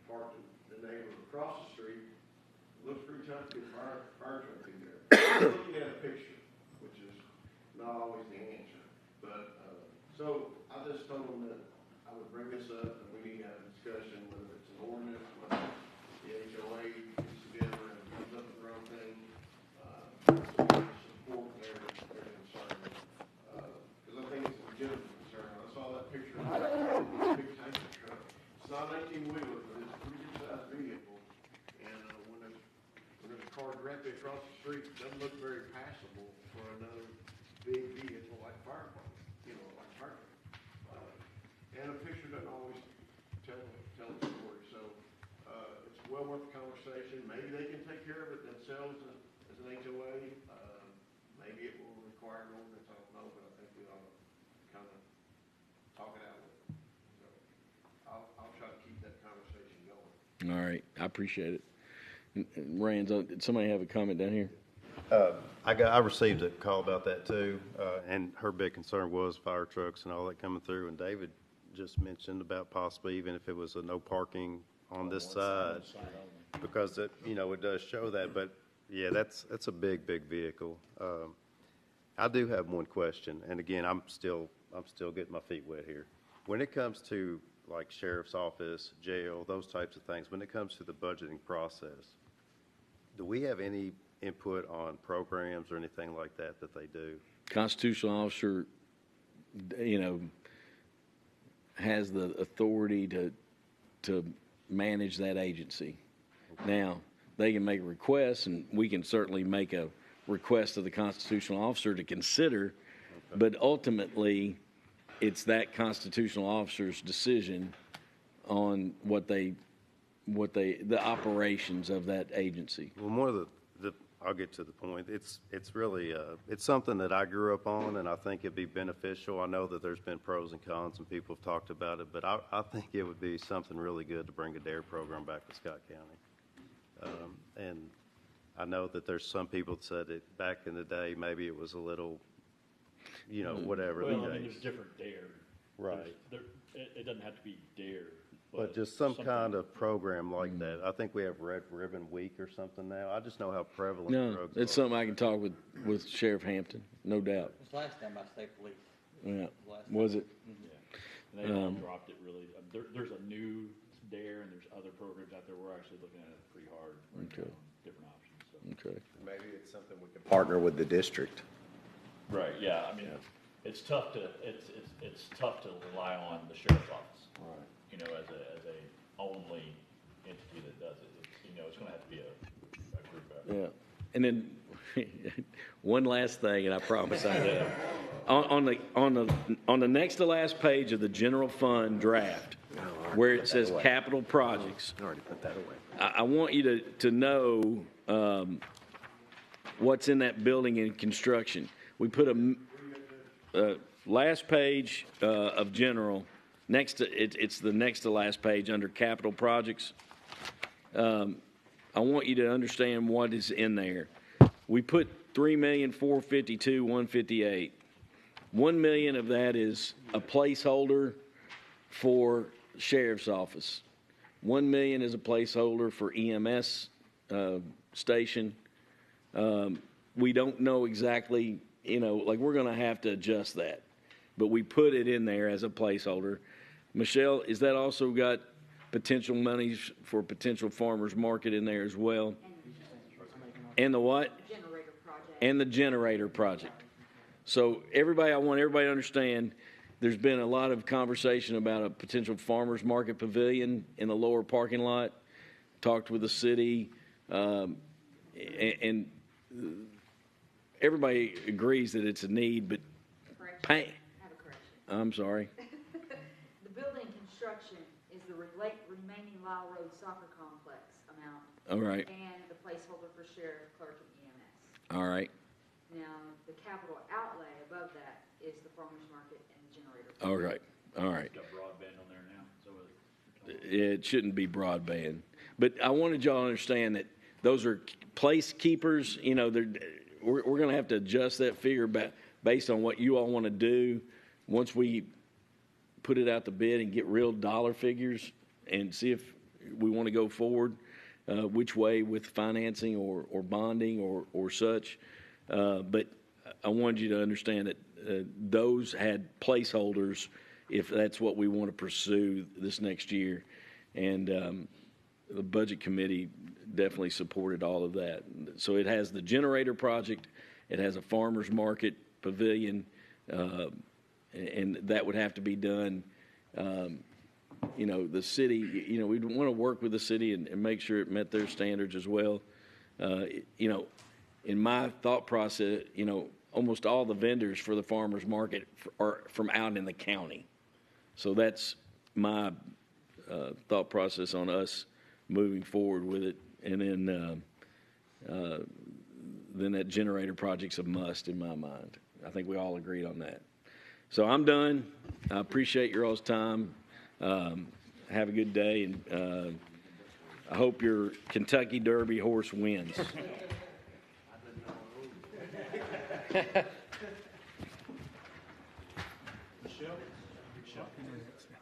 S6: parked in the neighbor across the street. Looks pretty tough to get a fire truck in there. Looking at a picture, which is not always the answer, but, so I just told them that I would bring this up, and we need to have a discussion, whether it's an ordinance, whether the HOA gets together and comes up with their own thing, support their concern. Because I think it's a legitimate concern. I saw that picture of this big tanker truck. It's not an 18-wheeler, but it's a pretty good-sized vehicle. And when there's a car directly across the street, it doesn't look very passable for another big vehicle like fire department, like fire. And a picture doesn't always tell the story. So it's well worth the conversation. Maybe they can take care of it themselves as an HOA. Maybe it will require an ordinance. I don't know, but I think we ought to kind of talk it out with it. So I'll try to keep that conversation going.
S1: All right. I appreciate it. Rand, did somebody have a comment down here?
S10: I received a call about that too, and her big concern was fire trucks and all that coming through. And David just mentioned about possibly even if it was a no parking on this side, because it does show that. But yeah, that's a big vehicle. I do have one question, and again, I'm still getting my feet wet here. When it comes to like sheriff's office, jail, those types of things, when it comes to the budgeting process, do we have any input on programs or anything like that they do?
S1: Constitutional officer, has the authority to manage that agency. Now, they can make requests, and we can certainly make a request to the constitutional officer to consider, but ultimately, it's that constitutional officer's decision on the operations of that agency.
S10: Well, more of I'll get to the point. It's really it's something that I grew up on, and I think it'd be beneficial. I know that there's been pros and cons, and people have talked about it, but I think it would be something really good to bring a DARE program back to Scott County. And I know that there's some people that said it back in the day, maybe it was a little, whatever.
S17: Well, I mean, there's different DARE.
S10: Right.
S17: It doesn't have to be DARE.
S10: But just some kind of program like that. I think we have Red Ribbon Week or something now. I just know how prevalent drugs
S1: it's
S10: are.
S1: something I can talk with Sheriff Hampton, no doubt.
S4: It was last time by state police.
S1: Yeah. Was it?
S17: Yeah. And they all dropped it really. There's a new DARE and there's other programs out there. We're actually looking at it pretty hard.
S1: Okay.
S17: Different options. So.
S1: Okay.
S11: Maybe it's something we can partner with the district.
S17: Right. Yeah. I mean, it's tough to rely on the sheriff's office. Right. As a only entity that does it. It's going to have to be a group effort.
S1: Yeah. And then one last thing, and I promise I do. On the next to last page of the general fund draft, where it says capital projects,
S11: I already put that away.
S1: I want you to know what's in that building and construction. We put a last page of general. It's the next to last page under capital projects. I want you to understand what is in there. We put $3,452,158. $1 million of that is a placeholder for sheriff's office. $1 million is a placeholder for EMS station. We don't know exactly, we're going to have to adjust that, but we put it in there as a placeholder. Michelle, is that also got potential monies for potential farmers market in there as well. And the what?
S18: Generator project.
S1: And the generator project. So I want everybody to understand, there's been a lot of conversation about a potential farmers market pavilion in the lower parking lot. Talked with the city, and everybody agrees that it's a need, but
S18: I have a correction.
S1: I'm sorry.
S18: The building construction is the remaining Lyle Road soccer complex amount.
S1: All right.
S18: And the placeholder for sheriff, clerk, and EMS.
S1: All right.
S18: Now, the capital outlay above that is the farmer's market and the generator.
S1: All right. All right.
S17: It's got broadband on there now, so
S1: It shouldn't be broadband. But I wanted y'all to understand that those are placekeepers. You know, we're going to have to adjust that figure based on what you all want to do once we put it out to bid and get real dollar figures and see if we want to go forward, which way with financing or bonding or such. But I wanted you to understand that those had placeholders if that's what we want to pursue this next year. And the budget committee definitely supported all of that. So it has the generator project, it has a farmer's market pavilion, and that would have to be done. You know, the city, you know, we'd want to work with the city and make sure it met their standards as well. You know, in my thought process, you know, almost all the vendors for the farmer's market are from out in the county. So that's my thought process on us moving forward with it. And then that generator project's a must in my mind. I think we all agreed on that. So I'm done. I appreciate your all's time. Have a good day, and I hope your Kentucky Derby horse wins.